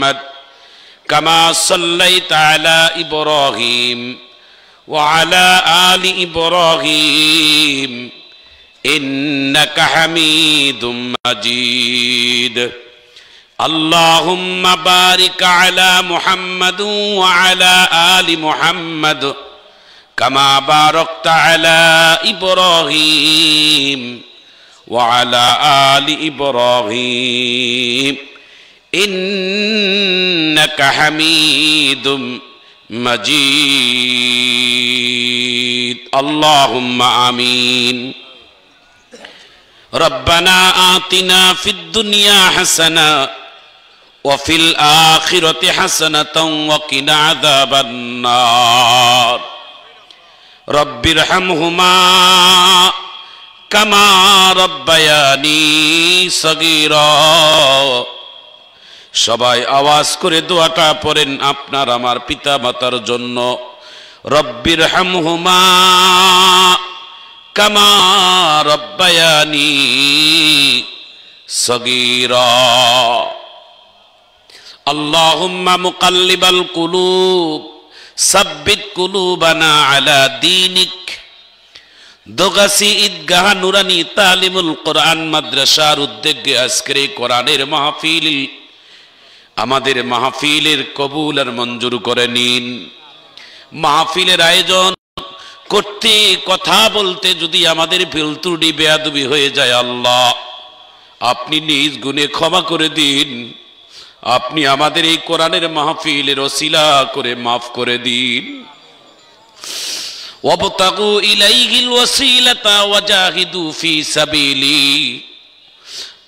محمد كما صليت على إبراهيم وعلى آل إبراهيم إنك حميد مجيد اللهم بارك على محمد وعلى آل محمد كما باركت على إبراهيم وعلى آل إبراهيم إنك حميد مجيد اللهم آمين ربنا آتنا في الدنيا حسنة وفي الآخرة حسنة وقنا عذاب النار رب ارحمهما كما ربياني صغيرا সবাই আওয়াজ করে দোয়াটা পড়েন আপনার আমার পিতা মাতার জন্য রব্বির হামহুমা কামা রব্বায়ানি সগীরা আল্লাহুম্মা মুকাল্লিবাল কুলুব সাব্বিত কুলুবানা আলা দীনিক দোগাছি ঈদগাহ নুরানি তালিমুল কোরআন মাদ্রাসার উদ্যোগে আজকের এই কোরআনের মাহফিল আমাদের মাহফিলের কবুল আর মঞ্জুর করে নিন মাহফিলের আয়োজন করতে কথা বলতে যদি আমাদের ভুল ত্রুটি বেয়াদবি হয়ে যায় আল্লাহ আপনি নিজ গুণে ক্ষমা করে দিন আপনি আমাদের এই কোরআনের মাহফিলের ওসিলা করে মাফ করে দিন ওয়াবতাগু ইলাইহিল ওয়াসিলাতা ওয়াজাহিদু ফি সাবিলি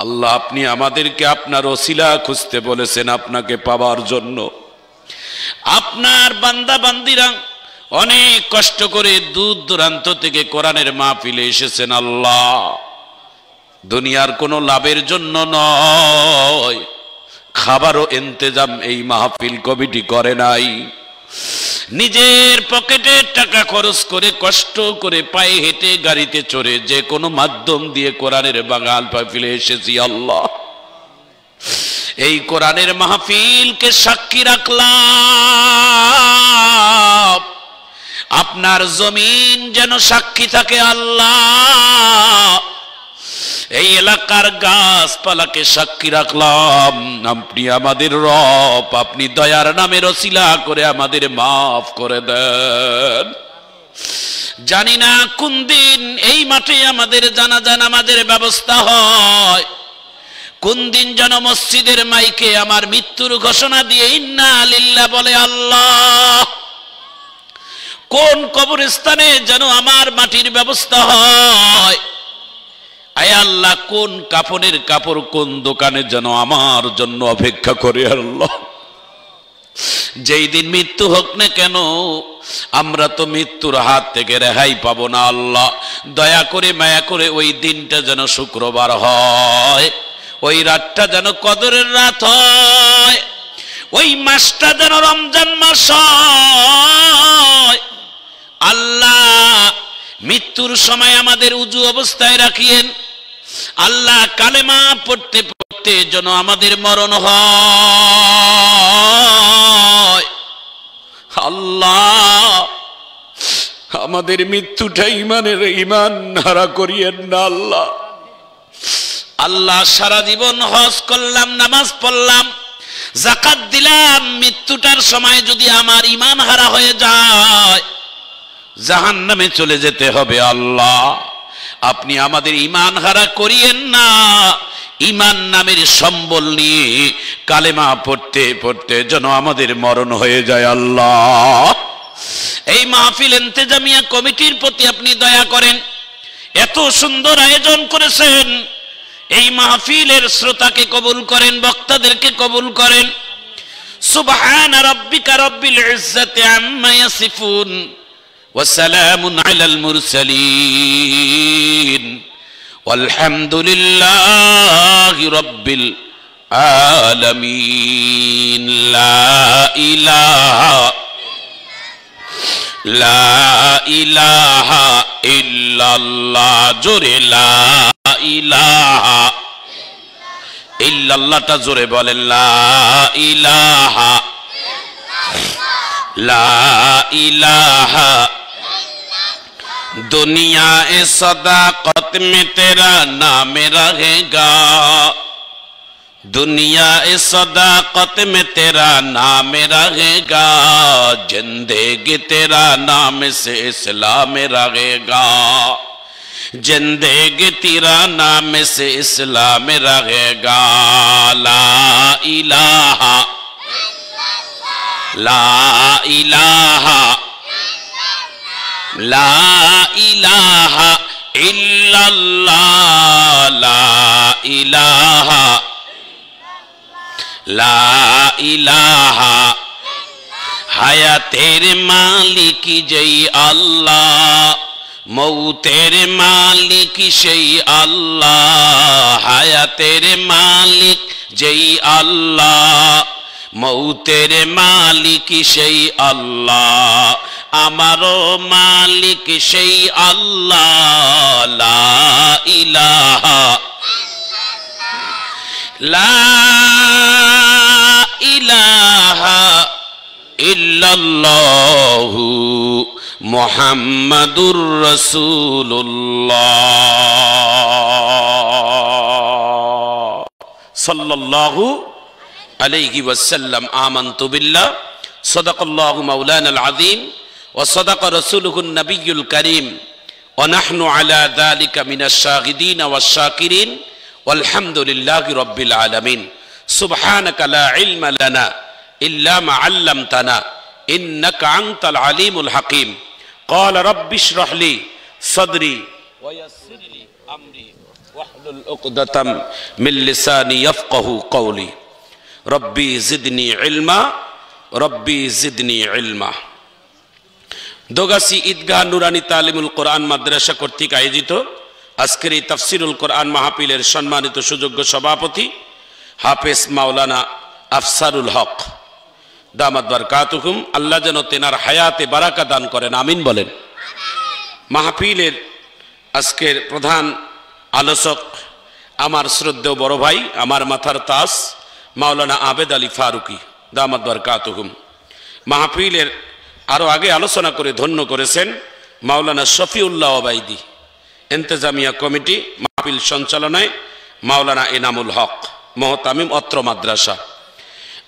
আল্লাহ আপনি আমাদেরকে আপনার ওসিলা খুঁজতে বলেছেন আপনাকে পাওয়ার জন্য আপনার বান্দা বান্দিরা অনেক কষ্ট করে দূর দূরান্ত থেকে কোরআনের মাহফিলে এসেছেন আল্লাহ দুনিয়ার কোনো লাভের জন্য নয় খাবারও ইন্তজাম এই মাহফিল কমিটি করে নাই নিজের পকেটের টাকা খরচ করে কষ্ট করে পায়ে হেঁটে গাড়িতে চড়ে যে কোনো মাধ্যম দিয়ে কোরআনের বাগান মাহফিলে এসেছি আল্লাহ এই কোরআনের মাহফিলকে সাক্ষী রাখলাম আপনার জমিন যেন সাক্ষী থাকে আল্লাহ এই এলাকার গাছপালাকে সাক্ষী রাখলাম আপনি আমাদের রব আপনি দয়ার নামের ওসিলা করে আমাদের মাফ করে দেন জানি না কোন দিন এই মাঠে আমাদের জানাজা নামাজের ব্যবস্থা হয় কোন দিন যেন মসজিদের মাইকে আমার মৃত্যুর ঘোষণা দিয়ে ইন্না লিল্লাহ বলে আল্লাহ কোন কবরস্থানে যেন আমার মাটির ব্যবস্থা হয় আয় আল্লাহ কোন কাফনের কাপড় কোন দোকানে যেন আমার জন্য অপেক্ষা করে আল্লাহ যেই দিন মৃত্যু হোক না কেন আমরা তো মৃত্যুর হাত থেকে রেহাই পাবো না আল্লাহ দয়া করে মায়া করে ওই দিনটা যেন শুক্রবার হয় ওই রাতটা যেন কদরের রাত হয় ওই মাসটা যেন রমজান মাস হয় আল্লাহ মৃত্যুর সময় আমাদের উজু অবস্থায় রাখিয়েন আল্লাহ কালেমা পড়তে পড়তে যেন আমাদের মরণ হয় আল্লাহ আমাদের মৃত্যুটা ঈমান হারা করিয়েন না আল্লাহ আল্লাহ সারা জীবন হজ করলাম নামাজ পড়লাম যাকাত দিলাম মৃত্যুটার সময় যদি আমার ঈমান হারা হয়ে যায় জাহান্নামে চলে যেতে হবে আল্লাহ আপনি আমাদের ঈমান হারা করিয়েন না ঈমান নামের সম্বল নিয়ে কালেমা পড়তে পড়তে যেন আমাদের মরণ হয়ে যায় আল্লাহ এই মাহফিল ইন্তেজামিয়া কমিটির প্রতি আপনি দয়া করেন এত সুন্দর আয়োজন করেছেন এই মাহফিলের শ্রোতাকে কবুল করেন বক্তাদেরকে কবুল করেন সুবহান রাব্বিকা রাব্বিল ইজ্জাতি আম্মা ইয়াসিফুন ওয়া সালামুন আলাল মুরসালিন ওয়ালহামদুলিল্লাহি রাব্বিল আলামিন লা ইলাহা ইল্লাল্লাহ জোরে লা ইলাহা ইল্লাল্লাহটা জোরে বলেন, লা ইলাহা, লা ইলাহা। दुनिया ए सदाकत में तेरा नाम रहेगा, दुनिया ए सदाकत में तेरा नाम रहेगा, जिंदगी तेरा नाम से इस्लाम रहेगा, जिंदगी तेरा नाम से इस्लाम रहेगा। ला इलाहा, ला इलाहा, ला इलाहा इल्लल्लाह, ला इलाहा, ला इलाहा। हायातेर मालिक जय अल्लाह, मौतेर मालिक সেই আল্লাহ, হায়াতের মালিক যেই আল্লাহ, মৌতের মালিক সেই আল্লাহ, আমারও মালিক সেই আল্লাহ। লা ইলাহা, লা ইলাহা ইল্লাল্লাহু মুহাম্মাদুর রাসূলুল্লাহ সাল্লাল্লাহু আলাইহি ওয়াসাল্লাম। আমানতু বিল্লাহ, সাদাকাল্লাহু মাওলানাল আযীম ওয়া সাদাকা রাসূলুহুন নাবিয়্যুল কারীম ওয়া নাহনু আলা যালিকা মিনাশ শাহিদিন ওয়াশ শাকিরিন ওয়ালহামদুলিল্লাহি রাব্বিল আলামিন। সুবহানাকা লা ইলমা লানা ইল্লা মা 'আল্লামতানা ইন্নাকা আনতাল আলিমুল হাকীম। ক্বালা রাব্বি ইশরাহ লি সাদরি ওয়া ইয়াসসির লি আমরি ওয়াহলুল উকদাতাম মিন লিসানি ইয়াফকাহু কওলি। রব্বি জিদনি ইলমা, রব্বি জিদনি ইলমা। দোগাছি ঈদগাহ নুরানি তালিমুল কোরআন মাদ্রাসা কর্তৃক আয়োজিত আজকের এই তাফসিরুল কোরআন মাহফিলের সম্মানিত সুযোগ্য সভাপতি হাফেজ মাওলানা আফসারুল হক দামাত বারকাতুহুম, আল্লাহ যেন তেনার হায়াতে বারাকা দান করেন, আমিন বলেন। মাহফিলের আজকের প্রধান আলোচক আমার শ্রদ্ধেয় বড় ভাই, আমার মাথার তাজ মাওলানা আবেদ আলী ফারুকি দামাত বারকাতুহুম। মাহফিলের আরো আগে আলোচনা করে ধন্য করেছেন মাওলানা শফিউল্লাহ ওবাইদি। ইন্তেজামিয়া কমিটি মাহফিল সঞ্চালনায় মাওলানা এনামুল হক মোহতামিম অত্র মাদ্রাসা।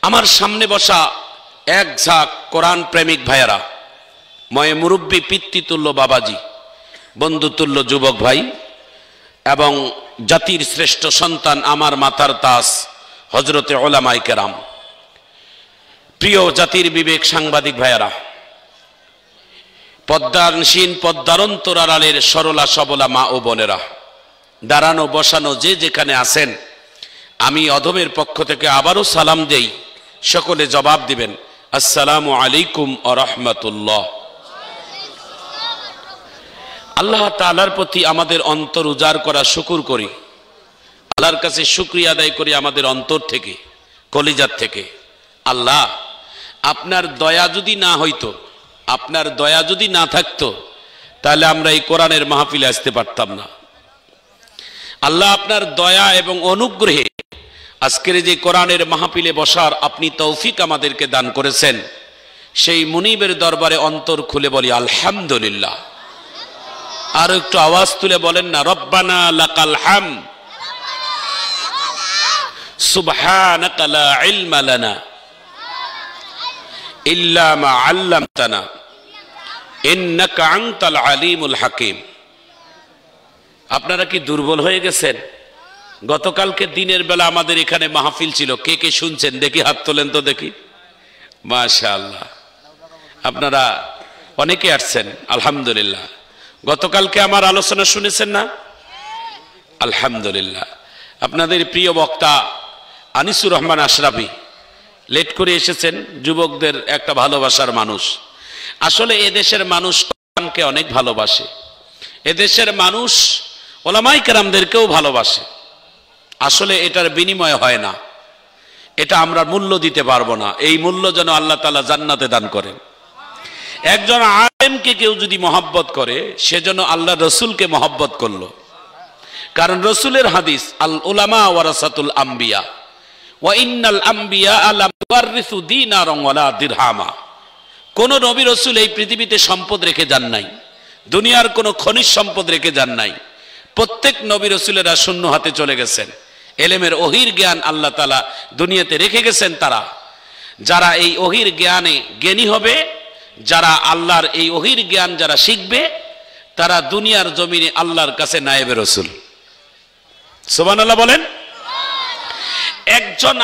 আমার সামনে বসা এক ঝাঁক কোরআন প্রেমিক ভাইয়েরা, ময়ে মুরব্বী পিতৃতুল্য বাবাজি, বন্ধুতুল্য যুবক ভাই এবং জাতির শ্রেষ্ঠ সন্তান আমার মাথার তাজ হজরতে ওলামায়ে কেরাম, প্রিয় জাতির বিবেক সাংবাদিক ভাইয়েরা, পদ্মানসীন পদ্মার অন্তরালের সরলা সবলা মা ও বোনেরা, দাঁড়ানো বসানো যে যেখানে আছেন, আমি অধমের পক্ষ থেকে আবারও সালাম দেই, সকলে জবাব দিবেন আসসালামু আলাইকুম ওয়া রাহমাতুল্লাহ। আল্লাহ তাআলার প্রতি আমাদের অন্তর উজাড় করা শুকর করি, আল্লাহর কাছে শুকরিয়া আদায় করি আমাদের অন্তর থেকে, কলিজার থেকে। আল্লাহ, আপনার দয়া যদি না হইতো, আপনার দয়া যদি না থাকতো, তাহলে আমরা এই কোরআনের মাহফিলে আসতে পারতাম না। আল্লাহ, আপনার দয়া এবং অনুগ্রহে আজকের যে কোরআনের মাহফিলে বসার আপনি তৌফিক আমাদেরকে দান করেছেন, সেই মুনিবের দরবারে অন্তর খুলে বলি আলহামদুলিল্লাহ। আর একটু আওয়াজ তুলে বলেন না, রব্বানা লাকাল হামদ সুবহানাকা লা ইলমা লানা ইল্লা মা 'আল্লামতানা ইন্নাকা আনতাল আলিমুল হাকীম। আপনারা কি দুর্বল হয়ে গেছেন? গতকালকে দিনের বেলা আমাদের এখানে মাহফিল ছিল, কে কে শুনছেন দেখি হাত তোলেন তো দেখি। মাশাআল্লাহ, আপনারা অনেকে আসছেন, আলহামদুলিল্লাহ। গতকালকে আমার আলোচনা শুনেছেন না? আলহামদুলিল্লাহ। আপনাদের প্রিয় বক্তা আনিসুর রহমান আশরাফি লেট করে এসেছেন, যুবকদের একটা ভালোবাসার মানুষ। আসলে এদেশের মানুষ কোরআনকে অনেক ভালোবাসে, এদেশের মানুষ ওলামায়ে কেরামদেরকেও ভালোবাসে। আসলে এটার বিনিময় হয় না, এটা আমরা মূল্য দিতে পারবো না। এই মূল্য যেন আল্লাহ তাআলা জান্নাতে দান করেন। একজন আলেমকে কেউ যদি মহব্বত করে, সেজন্য আল্লাহ রসুলকে মহব্বত করলো। কারণ রসুলের হাদিস, আল উলামা ওয়ারাসাতুল আম্বিয়া ওয়া ইন্নাল আম্বিয়া লা ইওয়ারিসু দিনারান ওয়ালা দিরহামা। কোন নবী রসুল এই পৃথিবীতে সম্পদ রেখে যান নাই, দুনিয়ার কোন খনিজ সম্পদ রেখে যান নাই। প্রত্যেক নবী রসুলেরা শূন্য হাতে চলে গেছেন। এলেমের ওহির জ্ঞান আল্লাহ তাআলা দুনিয়াতে রেখে গেছেন। তারা যারা এই ওহির জ্ঞানে জ্ঞানী হবে, যারা আল্লাহর এই ওহির জ্ঞান যারা শিখবে, তারা দুনিয়ার জমিনে আল্লাহর কাছে নায়েবে রসুল। সুবহানাল্লাহ বলেন। একজন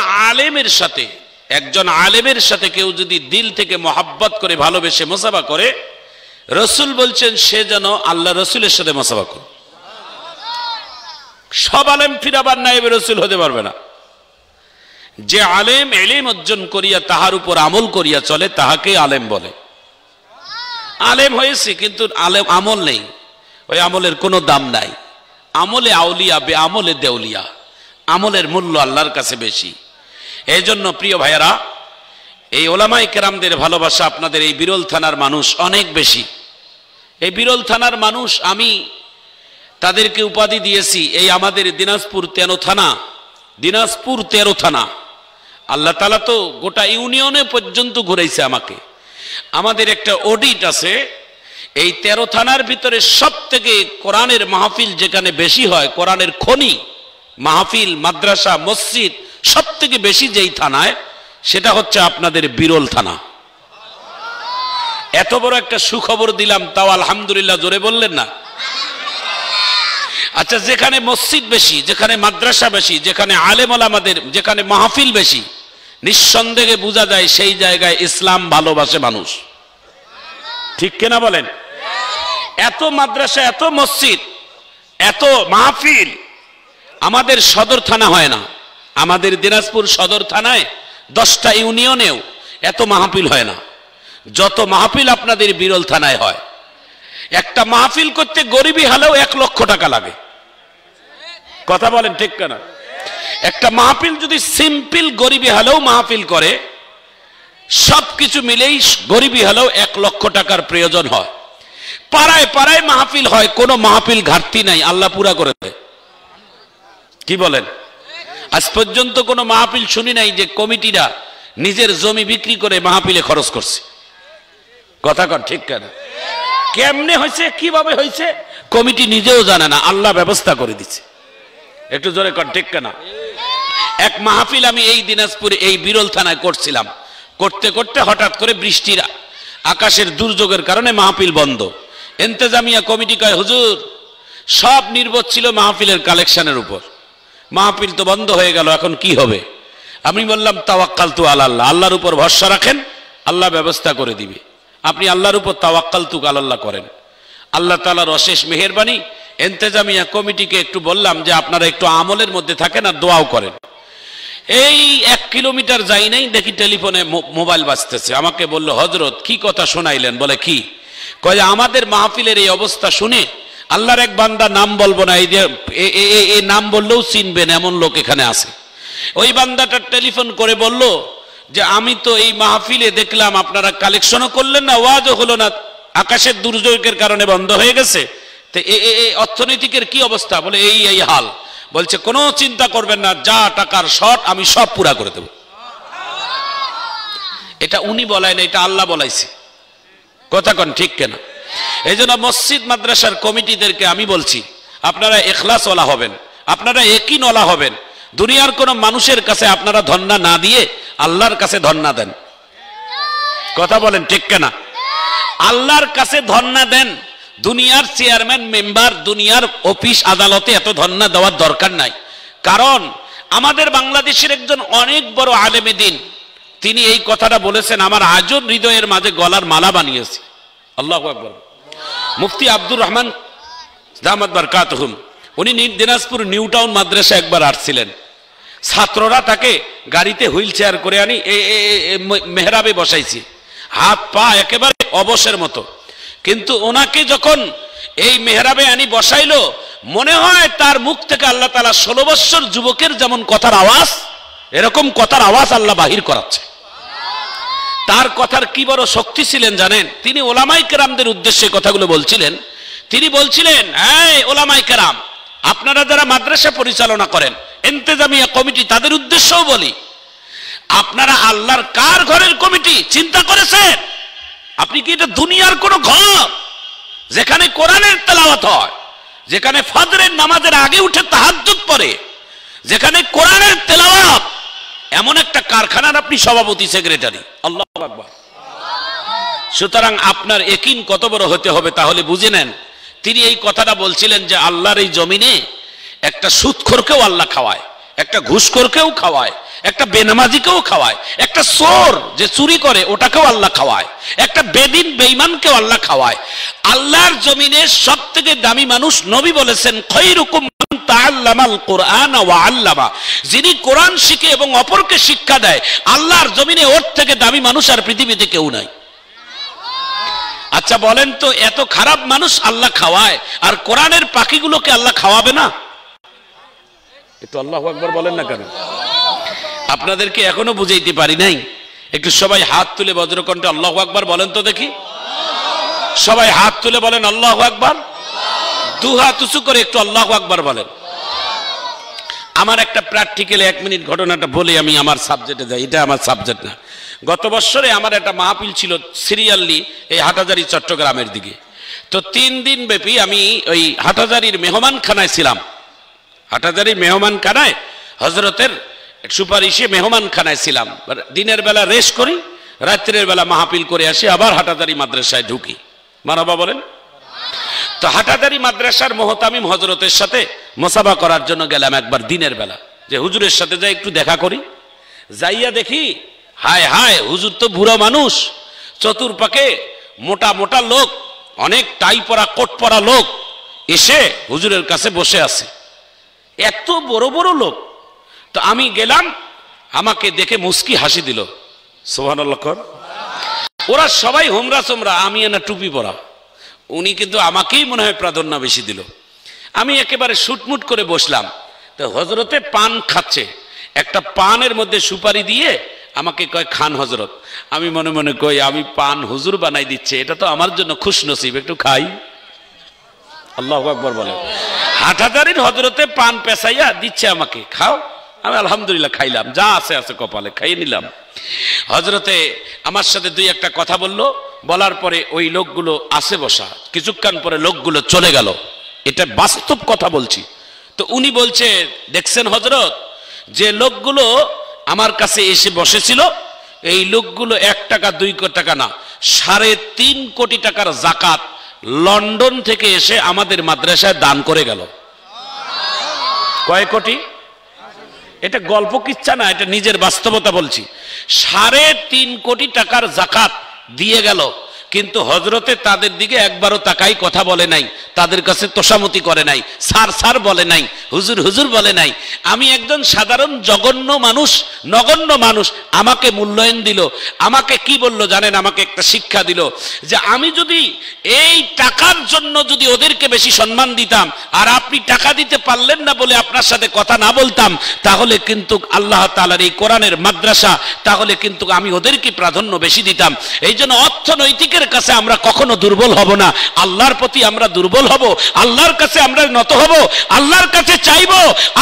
আলেমের সাথে কেউ যদি দিল থেকে মহাব্বত করে ভালোবেসে মুসাফা করে, রসুল বলছেন সে যেন আল্লাহ রসুলের সাথে মুসাফা করে। সব আলেম ফিরাবার নায়েবে রসুল হতে পারবে না। যে আলেম ইলম অর্জন করিয়া তাহার উপর আমল করিয়া চলে তাহাকে আলেম বলে। আলেম হয়েছে কিন্তু আলেম আমল নেই, ওই আমলের কোনো দাম নাই। আমলে আউলিয়া, বে আমলে দেউলিয়া। আমলের মূল্য আল্লাহর কাছে বেশি। এই জন্য প্রিয় ভাইয়েরা, এই ওলামায়ে কেরামদের ভালোবাসা আপনাদের এই বিরল থানার মানুষ অনেক বেশি। এই বিরল থানার মানুষ আমি তাদেরকে উপাধি দিয়েছি, এই আমাদের দিনাজপুর 13 থানা। আল্লাহ তাআলা তো গোটা ইউনিয়নে পর্যন্ত ঘুরাইছে আমাকে। আমাদের একটা অডিট আছে, এই 13 থানার ভিতরে সব থেকে কোরআনের মাহফিল যেখানে বেশি হয়, কোরআনের খনি মাহফিল, মাদ্রাসা, মসজিদ সব থেকে বেশি যেই থানায়, সেটা হচ্ছে আপনাদের বিরল থানা। এত বড় একটা সুখবর দিলাম, তাও আলহামদুলিল্লাহ জোরে বললেন না? আচ্ছা, যেখানে মসজিদ বেশি, যেখানে মাদ্রাসা বেশি, যেখানে আলেম ওলামাদের, যেখানে মাহফিল বেশি, নিঃসন্দেহে বোঝা যায় সেই জায়গায় ইসলাম ভালোবাসে মানুষ। ঠিক কিনা বলেন? এত মাদ্রাসা, এত মসজিদ, এত মাহফিল আমাদের সদর থানা হয় না। আমাদের দিনাজপুর সদর থানায় 10টা ইউনিয়নেও এত মাহফিল হয় না যত মাহফিল আপনাদের বিরল থানায় হয়। একটা মাহফিল করতে গরিবী হলেও 1 লক্ষ টাকা লাগে। কথা বলেন ঠিক কিনা? একটা মাহফিল যদি সিম্পল গরিবী হলেও মাহফিল করে, সবকিছু মিলেই গরিবী হলেও 1 লক্ষ টাকার প্রয়োজন হয়। পাড়ায় পাড়ায় মাহফিল হয়, কোনো মাহফিল ঘাটতি নাই, আল্লাহ পুরা করে দেয়। কি বলেন? আজ পর্যন্ত কোনো মাহফিল শুনি নাই যে কমিটিরা নিজের জমি বিক্রি করে মাহফিলে খরচ করছে। কথা কন ঠিক কিনা? কেমনে হয়েছে, কিভাবে হয়েছে, কমিটি নিজেও জানে না, আল্লাহ ব্যবস্থা করে দিচ্ছে। একটু জোরে কন ঠিক কিনা? এক মাহফিল আমি এই দিনাজপুরে এই বিরল থানায় করছিলাম। করতে করতে হঠাৎ করে বৃষ্টির আকাশের দুর্যোগের কারণে মাহফিল বন্ধ। ইন্তেজামিয়া কমিটি কয়, হুজুর সব নির্ভর ছিল মাহফিলের কালেকশনের উপর, মাহফিল তো বন্ধ হয়ে গেল, এখন কি হবে? আমি বললাম তাওয়াক্কালতু আলাল্লাহ, আল্লাহর উপর ভরসা রাখেন, আল্লাহ ব্যবস্থা করে দিবে। আপনি আল্লাহর উপর তাওয়াক্কালতু আলাল্লাহ করেন, আল্লাহ তাআলার অশেষ মেহেরবানি। ইন্তেজামিয়া কমিটিকে একটু বললাম যে আপনারা একটু আমলের মধ্যে থাকেন আর দোয়াও করেন। এই 1 কিলোমিটার যাই নাই, দেখি টেলিফোনে মোবাইল বাজতেছে। আমাকে বললো, হযরত কি কথা শোনাইলেন? বলে কি? কয় আমাদের মাহফিলের এই অবস্থা শুনে আল্লাহর এক বান্দা, নাম বলবো না, এই যে এই নাম বললেও চিনবেন এমন লোক এখানে আছে। ওই বান্দাটা টেলিফোন করে বলল যে আমি তো এই মাহফিলে দেখলাম আপনারা কালেকশনও করলেন না, ওয়াজও হলো না, আকাশের দুর্যোগের কারণে বন্ধ হয়ে গেছে, তো এই অর্থনৈতিকের কি অবস্থা? বলে এই হাল। বলছে কোনো চিন্তা করবেন না, যা টাকার শর্ট আমি সব পুরা করে দেব। এটা উনি বলাই না, এটা আল্লাহ বলাইছে। কথা কন ঠিক কিনা? এই জন্য মসজিদ মাদ্রাসার কমিটিদেরকে আমি বলছি, আপনারা ইখলাস ওয়ালা হবেন, আপনারা ইয়াকিন ওয়ালা হবেন। দুনিয়ার কোন মানুষের কাছে আপনারা ধন্না না দিয়ে আল্লাহর কাছে ধন্না দেন। কথা বলেন ঠিক কিনা? আল্লাহর কাছে ধন্না দেন। দুনিয়ার চেয়ারম্যান, মেম্বার, দুনিয়ার অফিস আদালতে এত ধন্না দেওয়ার দরকার নাই। কারণ আমাদের বাংলাদেশের একজন অনেক বড় আলেমে দিন, তিনি এই কথাটা বলেছেন, আমার আজও হৃদয়ের মাঝে গলার মালা বানিয়েছে। আল্লাহু আকবার। মুফতি আব্দুর রহমান দামাত বারকাতুহুম, উনি দিনাজপুর নিউ টাউন মাদ্রাসা একবার আসছিলেন। ছাত্ররা তাকে গাড়িতে হুইল চেয়ার করে আনি মেহরাবে বসাইছি, হাত পা একেবারে অবশের মতো। কিন্তু ওনাকে যখন এই মেহরাবে আনি বসাইলো, মনে হয় তার মুখ থেকে আল্লাহ তাআলা 16 বছর যুবকের যেমন কথার আওয়াজ, এরকম কথার আওয়াজ আল্লাহ বাহির করাচ্ছে। তার কথার কি বড় শক্তি ছিলেন জানেন? তিনি ওলামায়ে কেরামদের উদ্দেশ্যে কথাগুলো বলছিলেন। তিনি বলছিলেন, এই ওলামায়ে কেরাম, আপনারা যারা মাদ্রাসা পরিচালনা করেন, ইন্তেজামিয়া কমিটি, তাদের উদ্দেশ্যও বলি, আপনারা আল্লাহর কার ঘরের কমিটি চিন্তা করেছেন? আপনি কি এটা দুনিয়ার কোন ঘর যেখানে কোরআনের তেলাওয়াত হয়, যেখানে ফজরের নামাজের আগে উঠে তাহাজ্জুদ পড়ে, যেখানে কোরআনের তেলাওয়াত, এমন একটা কারখানার আপনি সভাপতি, সেক্রেটারি। আল্লাহু আকবার। সুতরাং আপনার ইয়াকিন কত বড় হতে হবে তাহলে বুঝে নেন। তিনি এই কথাটা বলছিলেন যে আল্লাহর এই জমিনে একটা সুদখোরকেও আল্লাহ খাওয়ায়, একটা ঘুষখোরকেও খাওয়ায়, একটা বেনামাজিকেও খাওয়ায়, একটা চোর যে চুরি করে ওটাকেও আল্লাহ খাওয়ায়, একটা বেদিন বেঈমানকেও আল্লাহ খাওয়ায়। আল্লাহর জমিনে সবথেকে দামি মানুষ, নবী বলেছেন খায়রুকুম মান তাআল্লামাল কুরআন ওয়া আল্লামা, যিনি কোরআন শিখে এবং অপরকে শিক্ষা দেয়। আল্লাহর জমিনে ওর থেকে দামি মানুষ আর পৃথিবীতে কেউ নাই। আচ্ছা বলেন তো, এত খারাপ মানুষ আল্লাহ খাওয়ায়, আর কোরআনের পাখিগুলোকে আল্লাহ খাওয়াবে না? একটু আল্লাহু আকবার বলেন না কেন? আপনাদেরকে এখনো বুঝাইতে পারি নাই? একটু সবাই হাত তুলে বজ্রকণ্ঠে আল্লাহু আকবার বলেন তো দেখি। সবাই হাত তুলে বলেন আল্লাহু আকবার। দু হাত উঁচু করে একটু আল্লাহু আকবার বলেন। আমার একটা প্র্যাকটিক্যালি 1 মিনিট ঘটনাটা বলে আমি আমার সাবজেক্টে যাই। এটা আমার সাবজেক্ট না। গত বছরে আমার একটা মাহফিল ছিল সিরিয়ালি এই হাটহাজারী চট্টগ্রামের দিকে। তো 3 দিন ব্যাপী আমি ওই হাটহাজারীর মেহমানখানায় ছিলাম। হাটহাজারীর মেহমানখানায় হযরতের সুপারিশে মেহমানখানায় ছিলাম। দিনের বেলা রেস্ট করি, রাত্রের বেলা মাহফিল করে আসি, আবার হাটহাজারী মাদ্রাসায় ঢুকি। মারহাবা বলেন। তো হাটহাজারী মাদ্রাসার মুহতামিম হযরতের সাথে মুসাফা করার জন্য গেলাম একবার দিনের বেলা, যে হুজুরের সাথে যাই একটু দেখা করি। যাইয়া দেখি হায় হায়, হুজুর তো বুড়ো মানুষ, চতুর্পাকে মোটা মোটা লোক, অনেক টাই পরা কোট পরা লোক এসে হুজুরের কাছে বসে আছে, এত বড় বড় লোক। তো আমি গেলাম, আমাকে দেখে মুস্কি হাসি দিল। সুবহানাল্লাহ। ওরা সবাই হোমরা সোমরা, আমি না টুপি পরা। উনি কিন্তু আমাকেই মনে হয় প্রাধান্য বেশি দিল। আমি একেবারে শুটমুট করে বসলাম। তো হযরতে পান খাচ্ছে, একটা পানের মধ্যে সুপারি দিয়ে আমাকে কয় খান হযরত। আমি মনে মনে কই, আমি পান হুজুর বানাই দিচ্ছে, এটা তো আমার জন্য খুশনসিব, একটু খাই। আল্লাহু আকবার বলে। হাটহাজারীর হযরতে পান পেছাইয়া দিচ্ছে আমাকে, খাও। আমি আলহামদুলিল্লাহ খাইলাম, যা আছে আছে কপালে, খাইয়ে নিলাম। হযরতে আমার সাথে 2-1টা কথা বললো, বলার পরে ওই লোকগুলো আসে বসা, কিছুক্ষণ পরে লোকগুলো চলে গেল। এটা বাস্তব কথা বলছি। তো উনি বলছে, দেখছেন হযরত, যে লোকগুলো আমার কাছে এসে বসেছিল, এই লোকগুলো 1 টাকা 2 টাকা না, 3.5 কোটি টাকার যাকাত লন্ডন থেকে এসে আমাদের মাদ্রাসায় দান করে গেল। কয় কোটি? এটা গল্প কিচ্ছা না, এটা নিজের বাস্তবতা বলছি। 3.5 কোটি টাকার যাকাত দিয়ে গেল, কিন্তু হযরতে তাদের দিকে একবারও তাকাই কথা বলে নাই, তাদের কাছে তোষামতি করে নাই, স্যার স্যার বলে নাই, হুজুর হুজুর বলে নাই। আমি একজন সাধারণ জঘন্য মানুষ, নগণ্য মানুষ, আমাকে মূল্যায়ন দিল। আমাকে কি বলল জানেন? আমাকে একটা শিক্ষা দিল যে আমি যদি এই টাকার জন্য যদি ওদেরকে বেশি সম্মান দিতাম, আর আপনি টাকা দিতে পারলেন না বলে আপনার সাথে কথা না বলতাম, তাহলে কিন্তু আল্লাহ তাআলার এই কোরআনের মাদ্রাসা, তাহলে কিন্তু আমি ওদেরকে প্রাধান্য বেশি দিতাম। এই জন্য অর্থনৈতিকের কাছে আমরা কখনো দুর্বল হব না, আল্লাহর প্রতি আমরা দুর্বল হব, আল্লাহর কাছে আমরা নত হব, আল্লাহর কাছে চাইব।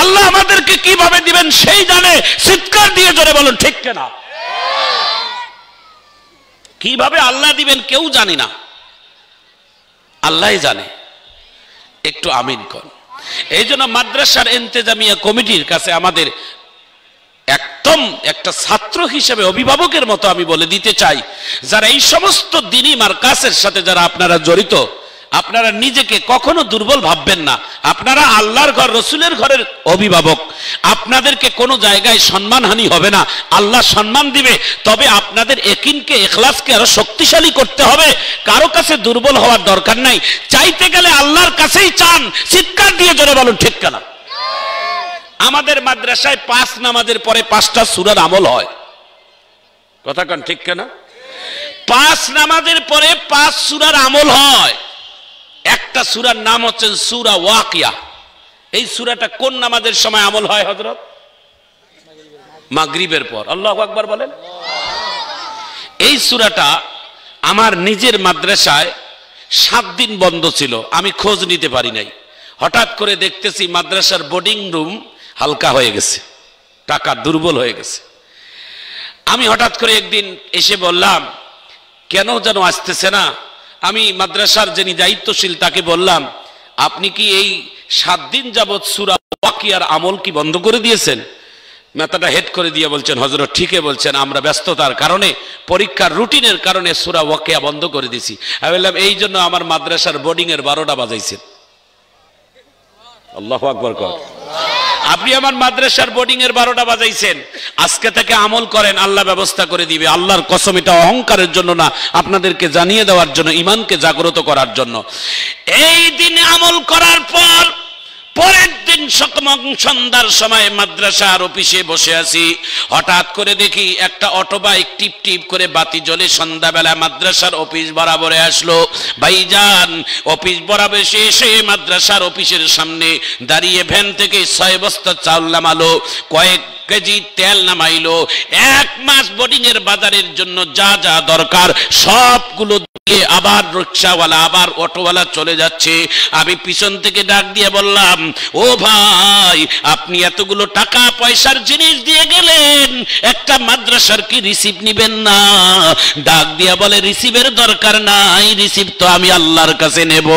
আল্লাহ আমাদেরকে কিভাবে দিবেন সেই জানে। চিৎকার দিয়ে জোরে বলুন ঠিক কিনা? কিভাবে আল্লাহ দিবেন কেউ জানি না, আল্লাহই জানে। একটু আমিন কর। এই জন্য মাদ্রাসার ইন্তেজামিয়া কমিটির কাছে আমাদের একদম একটা ছাত্র হিসেবে, অভিভাবকের মতো আমি বলে দিতে চাই, যারা এই সমস্ত দ্বীনি মারকাজের সাথে যারা আপনারা জড়িত, আপনারা নিজেকে কখনো দুর্বল ভাববেন না। আপনারা আল্লাহর ঘর, রসুলের ঘরের অভিভাবক। আপনাদেরকে কোনো জায়গায় সম্মানহানি হবে না, আল্লাহ সম্মান দিবে। তবে আপনাদের ইয়াকিনকে, ইখলাসকে আরো শক্তিশালী করতে হবে। কারো কাছে দুর্বল হওয়ার দরকার নাই। চাইতে গেলে আল্লাহর কাছেই চান। চিৎকার দিয়ে জোরে বলুন ঠিক কিনা? আমাদের মাদ্রাসায় 5 নামাজের পরে 5টা সূরার আমল হয়। কথা কোন ঠিক কিনা? 5 নামাজের পরে 5 সূরার আমল হয়। একটা সূরার নাম হচ্ছে সূরা ওয়াকিয়া। এই সূরাটা কোন নামাজের সময় আমল হয় হযরত? মাগরিবের পর। আল্লাহু আকবার বলেন। এই সূরাটা আমার নিজের মাদ্রাসায় 7 দিন বন্ধ ছিল, আমি খোঁজ নিতে পারি নাই। হঠাৎ করে দেখতেছি মাদ্রাসার বোর্ডিং রুম হালকা হয়ে গেছে, টাকা দুর্বল হয়ে গেছে। আমি হঠাৎ করে একদিন এসে বললাম, কেন যেন আসতেছে না। আমি মাদ্রাসার যিনি দায়িত্বশীল তাকে বললাম, আপনি কি এই 7 দিন যাবৎ সূরা ওয়াকিয়ার আমল কি বন্ধ করে দিয়েছেন? মাথাটা হেড করে দিয়ে বলছেন, হযরত ঠিকই বলছেন, আমরা ব্যস্ততার কারণে, পরীক্ষার রুটিনের কারণে সূরা ওয়াকিয়া বন্ধ করে দিয়েছি। আমি বললাম, এই জন্য আমার মাদ্রাসার বোর্ডিং এর 12টা বাজাইছেন। আল্লাহু আকবার কর। আপনি আমার মাদ্রাসার বোর্ডিং এর 12টা বাজাইছেন, আজকে থেকে আমল করেন, আল্লাহ ব্যবস্থা করে দিবে। আল্লাহর কসম, এটা অহংকারের জন্য না, আপনাদেরকে জানিয়ে দেওয়ার জন্য, ঈমানকে জাগ্রত করার জন্য। এই দিনে আমল করার পর পরের দিন সন্ধ্যার সময় মাদ্রাসার অফিসে বসে আছি, হঠাৎ করে দেখি একটা অটো বাইক টিপ টিপ করে বাতি জ্বলে সন্ধ্যাবেলা মাদ্রাসার অফিস বরাবরে আসলো। ভাইজান, অফিস বরাবর এসে মাদ্রাসার অফিসের সামনে দাঁড়িয়ে ভ্যান থেকে 6 বস্তা চাউল নামালো, কয়েক কেজি তেল নামাইলো। 1 মাস বোর্ডিং এর বাজারের জন্য যা যা দরকার সবগুলো দিয়ে আবার রিকশাওয়ালা, আবার অটোওয়ালা চলে যাচ্ছে। আমি পিছন থেকে ডাক দিয়ে বললাম, ও ভাই, আপনি এতগুলো টাকা পয়সার জিনিস দিয়ে গেলেন, একটা মাদ্রাসার কি রিসিভ নিবেন না? ডাক দিয়া বলে, রিসিভের দরকার নাই, রিসিভ তো আমি আল্লাহর কাছে নেব।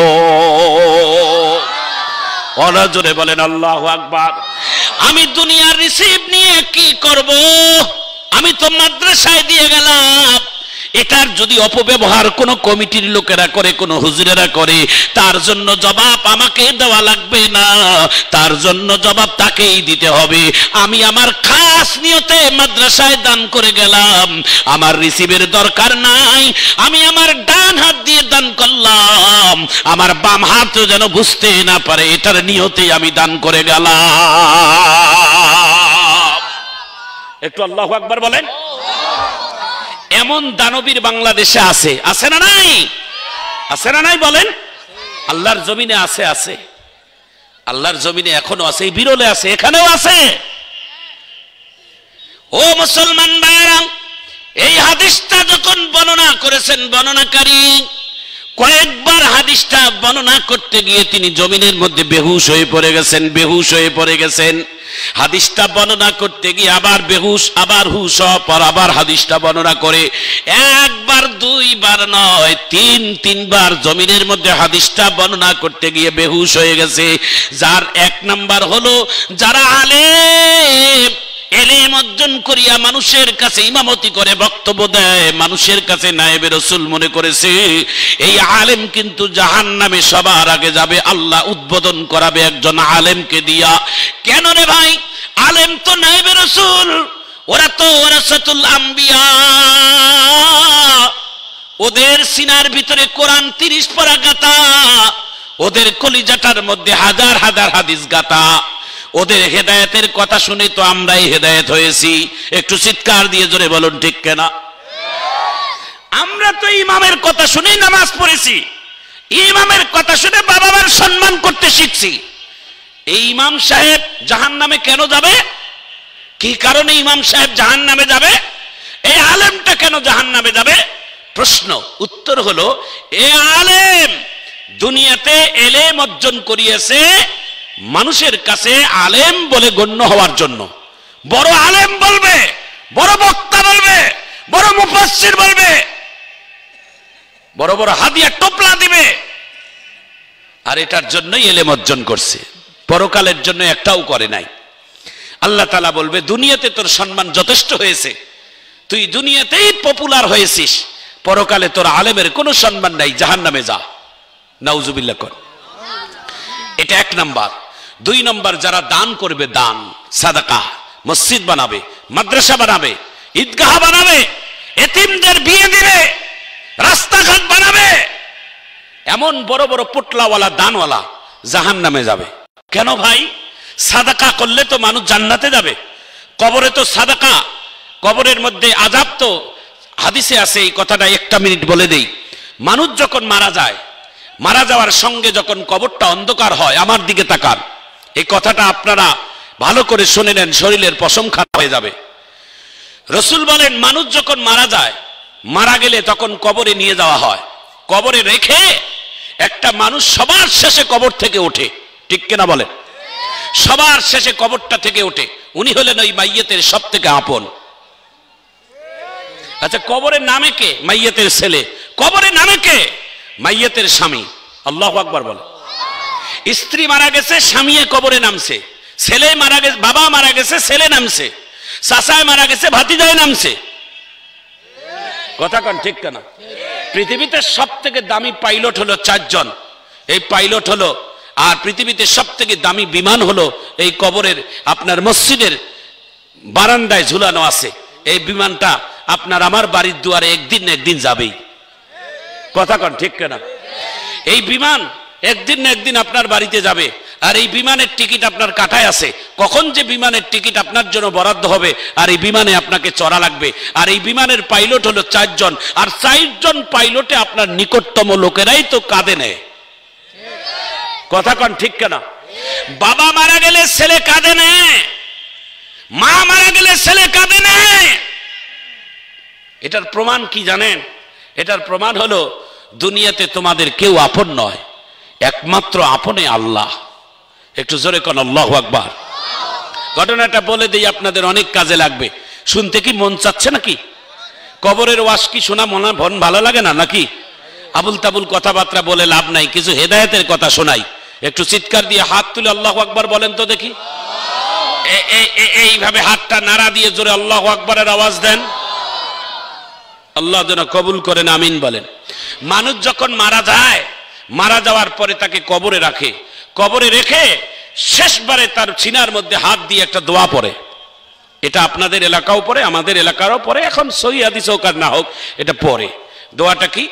ওরা জোরে বলেন আল্লাহু আকবার। আমি দুনিয়ার রিসিভ নিয়ে কি করব? আমি তো মাদ্রাসায় দিয়ে গেলাম। এটার যদি অপব্যবহার কোনো কমিটির লোকেরা করে, কোনো হুজুরেরা করে, তার জন্য জবাব আমাকে দেওয়া লাগবে না, তার জন্য জবাব তাকেই দিতে হবে। আমি আমার খাস নিয়তে মাদ্রাসায় দান করে গেলাম, আমার রিসিভের দরকার নাই। আমি আমার ডান হাত দিয়ে দান করলাম, আমার বাম হাত যেন বুঝতে না পারে, এটার নিয়তে আমি দান করে গেলাম। একটু আল্লাহু আকবার বলেন। এমন দানবীর বাংলাদেশে আছে, আছে না নাই? আছে না নাই বলেন? আল্লাহর জমিনে আছে, আছে, আল্লাহর জমিনে এখনো আছে, এই বিরলে আছে, এখানেও আছে। ও মুসলমান ভাইরা, এই হাদিসটা যখন বর্ণনা করেছেন বর্ণনাকারী, কয়েকবার হাদিসটা বর্ণনা করতে গিয়ে তিনি জমিনের মধ্যে বেহুশ হয়ে পড়ে গেছেন, বেহুশ হয়ে পড়ে গেছেন। হাদিসটা বর্ণনা করতে গিয়ে আবার বেহুশ, আবার হুশ হওয়ার পর আবার হাদিসটা বর্ণনা করে, একবার দুইবার নয়, 3-3বার জমিনের মধ্যে হাদিসটা বর্ণনা করতে গিয়ে বেহুশ হয়ে গেছে। যার 1 নাম্বার হলো, যারা আলেম, এলেম অর্জন করিয়া মানুষের কাছে ইমামতি করে বক্তব্য দেয়, মানুষের কাছে নায়েবে রাসূল মনে করেছে, এই আলেম কিন্তু জাহান্নামে সবার আগে যাবে। আল্লাহ উদ্বোধন করাবে একজন আলেমকে দিয়া। কেন রে ভাই? আলেম তো নায়েবে রাসূল, ওরা তো ওয়ারাসাতুল আম্বিয়া, ওদের সিনার ভিতরে কোরআন 30 পারা গাঁথা, ওদের কলিজাটার মধ্যে হাজার হাজার হাদিস গাঁথা। ওদের হেদায়েতের কথা শুনে তো আমরাই হেদায়েত হয়েছি। একটু চিৎকার দিয়ে জোরে বলুন ঠিক কিনা? আমরা তো ইমামের কথা শুনে নামাজ পড়েছি, ইমামের কথা শুনে বাবা মার সম্মান করতে শিখছি। এই ইমাম সাহেব জাহান্নামে কেন যাবে? কি কারণে ইমাম সাহেব জাহান্নামে যাবে? এই আলেমটা কেন জাহান্নামে যাবে? প্রশ্ন, উত্তর হলো, এই আলেম দুনিয়াতে এলেম অর্জন করিয়েছে মানুষের কাছে আলেম বলে গণ্য হওয়ার জন্য। বড় আলেম বলবে, বড় বক্তা বলবে, বড় মুফাসসির বলবে, বড় বড় হাদিয়া টোপলা দিবে, আর এটার জন্যই এলেম অর্জন করছে, পরকালের জন্য একটাও করে নাই। আল্লাহ তাআলা বলবে, দুনিয়াতে তোর সম্মান যথেষ্ট হয়েছে, তুই দুনিয়াতেই পপুলার হয়েছিস, পরকালে তোর আলেমের কোনো সম্মান নাই, জাহান্নামে যা। নাউজুবিল্লাহ কর। এটা 1 নাম্বার। 2 নাম্বার, যারা দান করবে, দান সাদাকা, মসজিদ বানাবে, মাদ্রাসা বানাবে, ঈদগাহ বানাবে, এতিমদের বিয়ে দিবে, রাস্তাঘাট বানাবে, এমন বড় বড় পোটলাওয়ালা দানওয়ালা জাহান্নামে যাবে। কেন ভাই? সাদাকা করলে তো মানুষ জান্নাতে যাবে। কবরে তো সাদাকা, কবরের মধ্যে আযাব তো হাদিসে আছে। এই কথাটা 1টা মিনিট বলে দেই। মানুষ যখন মারা যায়, মারা যাওয়ার সঙ্গে যখন কবরটা অন্ধকার হয়, আমার দিকে তাকান, এই কথাটা আপনারা ভালো করে শুনে নেন, শরীরের পশম খারাপ হয়ে যাবে। রাসূল বলেন, মানুষ যখন মারা যায়, মারা গেলে তখন কবরে নিয়ে যাওয়া হয়, কবরে রেখে একটা মানুষ সবার শেষে কবর থেকে ওঠে, ঠিক কিনা বলে? সবার শেষে কবরটা থেকে ওঠে, উনি হলেন ওই মাইয়েতের সব থেকে আপন। আচ্ছা, কবরের নামে কে? মাইয়েতের ছেলে। কবরের নামে কে? মাইয়েতের স্বামী। আল্লাহু আকবার বলে। স্ত্রী মারা গেছে, স্বামীয়ে কবরে নামছে। ছেলে মারা গেছে, বাবা মারা গেছে, ছেলে নামছে। চাচায় মারা গেছে, ভাতিজায় নামছে। কথা কন ঠিক কিনা? পৃথিবীতে সব থেকে দামি পাইলট হলো 4 জন। এই পাইলট হলো, আর পৃথিবীতে সব থেকে দামি বিমান হলো এই কবরের আপনার মসজিদের বারান্দায় ঝুলানো আছে। এই বিমানটা আপনার আমার বাড়ির দুয়ারে একদিন না একদিন যাবেই। কথা কন ঠিক কিনা? এই বিমান একদিন না একদিন আপনার বাড়িতে যাবে, আর এই বিমানের টিকিট আপনার কাটায় আছে। কখন যে বিমানের টিকিট আপনার জন্য বরাদ্দ হবে, আর এই বিমানে আপনাকে চড়া লাগবে। আর এই বিমানের পাইলট হলো 4 জন, আর 4 জন পাইলটে আপনার নিকটতম লোকেরাই তো কাঁদে নেয়। কথা কন ঠিক কিনা? বাবা মারা গেলে ছেলে কাঁদে নেয়, মা মারা গেলে ছেলে কাঁদে নেয়। এটার প্রমাণ কি জানেন? এটার প্রমাণ হলো দুনিয়াতে তোমাদের কেউ আপন নয়, একমাত্র আপনে আল্লাহ। একটু জোরে কোন আল্লাহু আকবার। ঘটনাটা বলে দেই, আপনাদের অনেক কাজে লাগবে। শুনতে কি মন চাচ্ছে নাকি? কবরের ওয়াজ কি শোনা মনে ভালো লাগে না নাকি? আবুল তাবুল কথাবার্তা বলে লাভ নাই, কিছু হেদায়েতের কথা শোনাই। একটু চিৎকার দিয়ে হাত তুলে আল্লাহু আকবার বলেন তো দেখি। এইভাবে হাতটা নাড়া দিয়ে জোরে আল্লাহু আকবারের আওয়াজ দেন। আল্লাহ যেন কবুল করেন, আমিন বলেন। মানুষ যখন মারা যায়, মারা যাওয়ার পরে তাকে কবরে রাখে। কবরে রেখে শেষবারে তার সিনার মধ্যে হাত দিয়ে একটা দোয়া পড়ে। এটা আপনাদের এলাকাও পড়ে, আমাদের এলাকারও পড়ে। এখন সহি হাদিস হোক আর না হোক, এটা পড়ে। দোয়াটা কি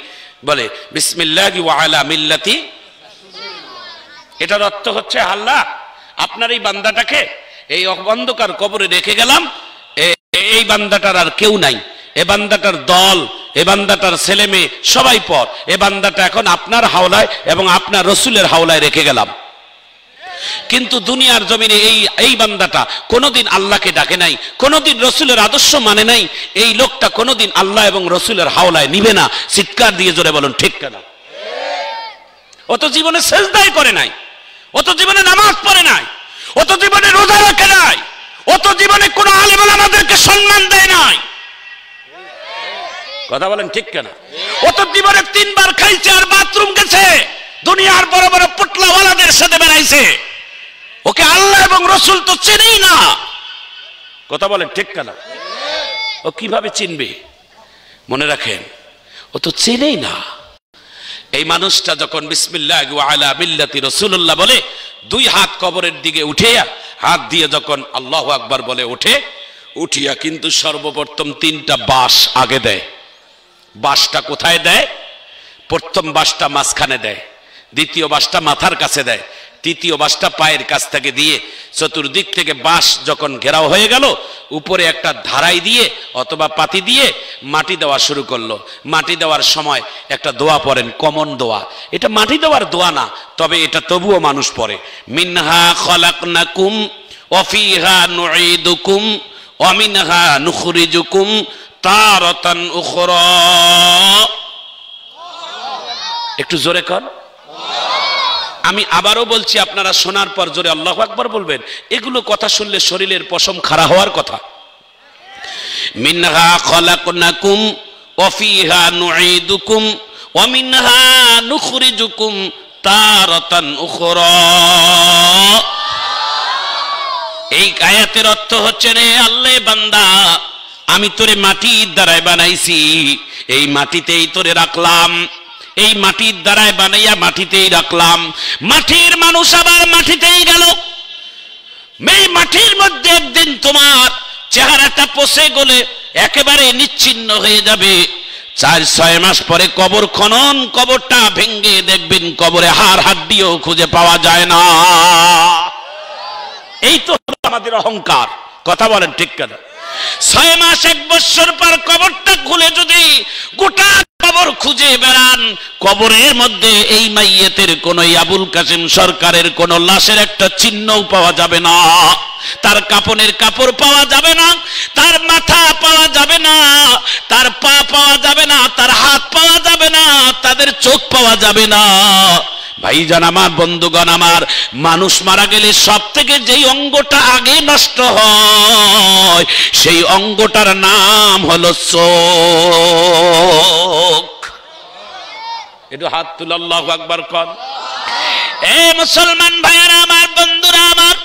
বলে? বিসমিল্লাহি ওয়া আলা মিল্লাতি। এটার অর্থ হচ্ছে, আল্লাহ আপনার এই বান্দাটাকে এই অন্ধকার কবরে রেখে গেলাম। এই বান্দাটার আর কেউ নাই, এ বান্দাটার দল, এ বান্দাটার ছেলে মেয়ে সবাই পর। এ বান্দাটা এখন আপনার হাওলায় এবং আপনার রসুলের হাওলায় রেখে গেলাম। কিন্তু দুনিয়ার জমিনে এই বান্দাটা কোনোদিন আল্লাহকে ডাকে নাই, কোনোদিন রসুলের আদর্শ মানে নাই। এই লোকটা কোনোদিন আল্লাহ এবং রসুলের হাওলায় নিবে না। চিৎকার দিয়ে জোরে বলুন ঠিক কিনা? ও তো জীবনে সেজদাই করে নাই, ও তো জীবনে নামাজ পড়ে নাই, ও তো জীবনে রোজা রাখে নাই, ও তো জীবনে কোনো আলেম ওলামাদেরকে সম্মান দেয় নাই। কথা বলেন ঠিক কিনা? ও তো জীবনে 3 বার খাইছে আর বাথরুম গেছে, দুনিয়ার বড় বড় পুটলাওয়ালাদের সাথে বেড়াইছে। ওকে আল্লাহ এবং রসুল তো চেনেই না। কথা বলেন ঠিক কিনা? ও কিভাবে চিনবে? মনে রাখেন, ও তো চেনেই না। এই মানুষটা যখন বিসমিল্লাহি ওয়া আলা মিল্লাতি রাসূলুল্লাহ বলে, 2 হাত কবরের দিকে উঠে হাত দিয়ে যখন আল্লাহু আকবার বলে ওঠে, উঠিয়া কিন্তু সর্বপ্রথম 3টা বাঁশ আগে দেয়। বাঁশটা কোথায় দেয়? প্রথম বাঁশটা মাঝখানে দেয়, দ্বিতীয় বাঁশটা মাথার কাছে দেয়, তৃতীয় বাঁশটা পায়ের কাছ থেকে দিয়ে চতুর্দিক থেকে বাঁশ যখন ঘেরাও হয়ে গেল, উপরে একটা ধারাই দিয়ে অথবা পাতি দিয়ে মাটি দেওয়া শুরু করলো। মাটি দেওয়ার সময় একটা দোয়া পড়েন, কমন দোয়া। এটা মাটি দেওয়ার দোয়া না, তবে এটা তবুও মানুষ পড়ে। মিনহা খলাকনাকুম ওয়া ফিহা নুঈদুকুম ওয়া মিনহা নুখরিজুকুম তারাতান উখরা। একটু জোরে কর। আমি আবারও বলছি, আপনারা শোনার পর জোরে আল্লাহু আকবার বলবেন। এগুলো কথা শুনলে শরীরের পশম খাড়া হওয়ার কথা। মিনহা খলাকনাকুম ওয়া ফিহা নুঈদুকুম ওয়া মিনহা নুখরিজুকুম তারাতান উখরা। এই আয়াতের অর্থ হচ্ছে, রে আল্লাহ বান্দা, আমি তোরে মাটির দ্বারায় বানাইছি, এই মাটিতেই তোরে রাখলাম, এই মাটির দ্বারায় বানাইয়া মাটিতেই রাখলাম। মাটির মানুষ আবার মাটিতেই গেল। এই মাটির মধ্যে একদিন তোমার চেহারাটা পচে গলে একেবারে নিচ্ছিন্ন হয়ে যাবে। 4-6 মাস পরে কবর খনন, কবরটা ভেঙ্গে দেখবেন কবরে হাড় হাড্ডিও খুঁজে পাওয়া যায় না। এই তো আমাদের অহংকার। কথা বলেন ঠিক কিনা? 6 মাস 1 বছর পর কবরটা খুলে যদি গোটা কবর খুঁজে বেড়ান, কবরের মধ্যে এই মাইয়েতের কোন আবুল কাসিম সরকারের কোন লাশের একটা চিহ্নও পাওয়া যাবে না। তার কাপনের কাপড় পাওয়া যাবে না, তার মাথা পাওয়া যাবে না, তার পা পাওয়া যাবে না, তার হাত পাওয়া যাবে না, তাদের চোখ পাওয়া যাবে না। ভাইজান আমার, বন্ধুগণ আমার, মানুষ মারা গেলে সব থেকে যেই অঙ্গটা আগে নষ্ট হয় সেই অঙ্গটার নাম হলো চোখ। একটু হাত তুলে আল্লাহু আকবার কর। এ মুসলমান ভাইয়েরা আমার, বন্ধুরা আমার,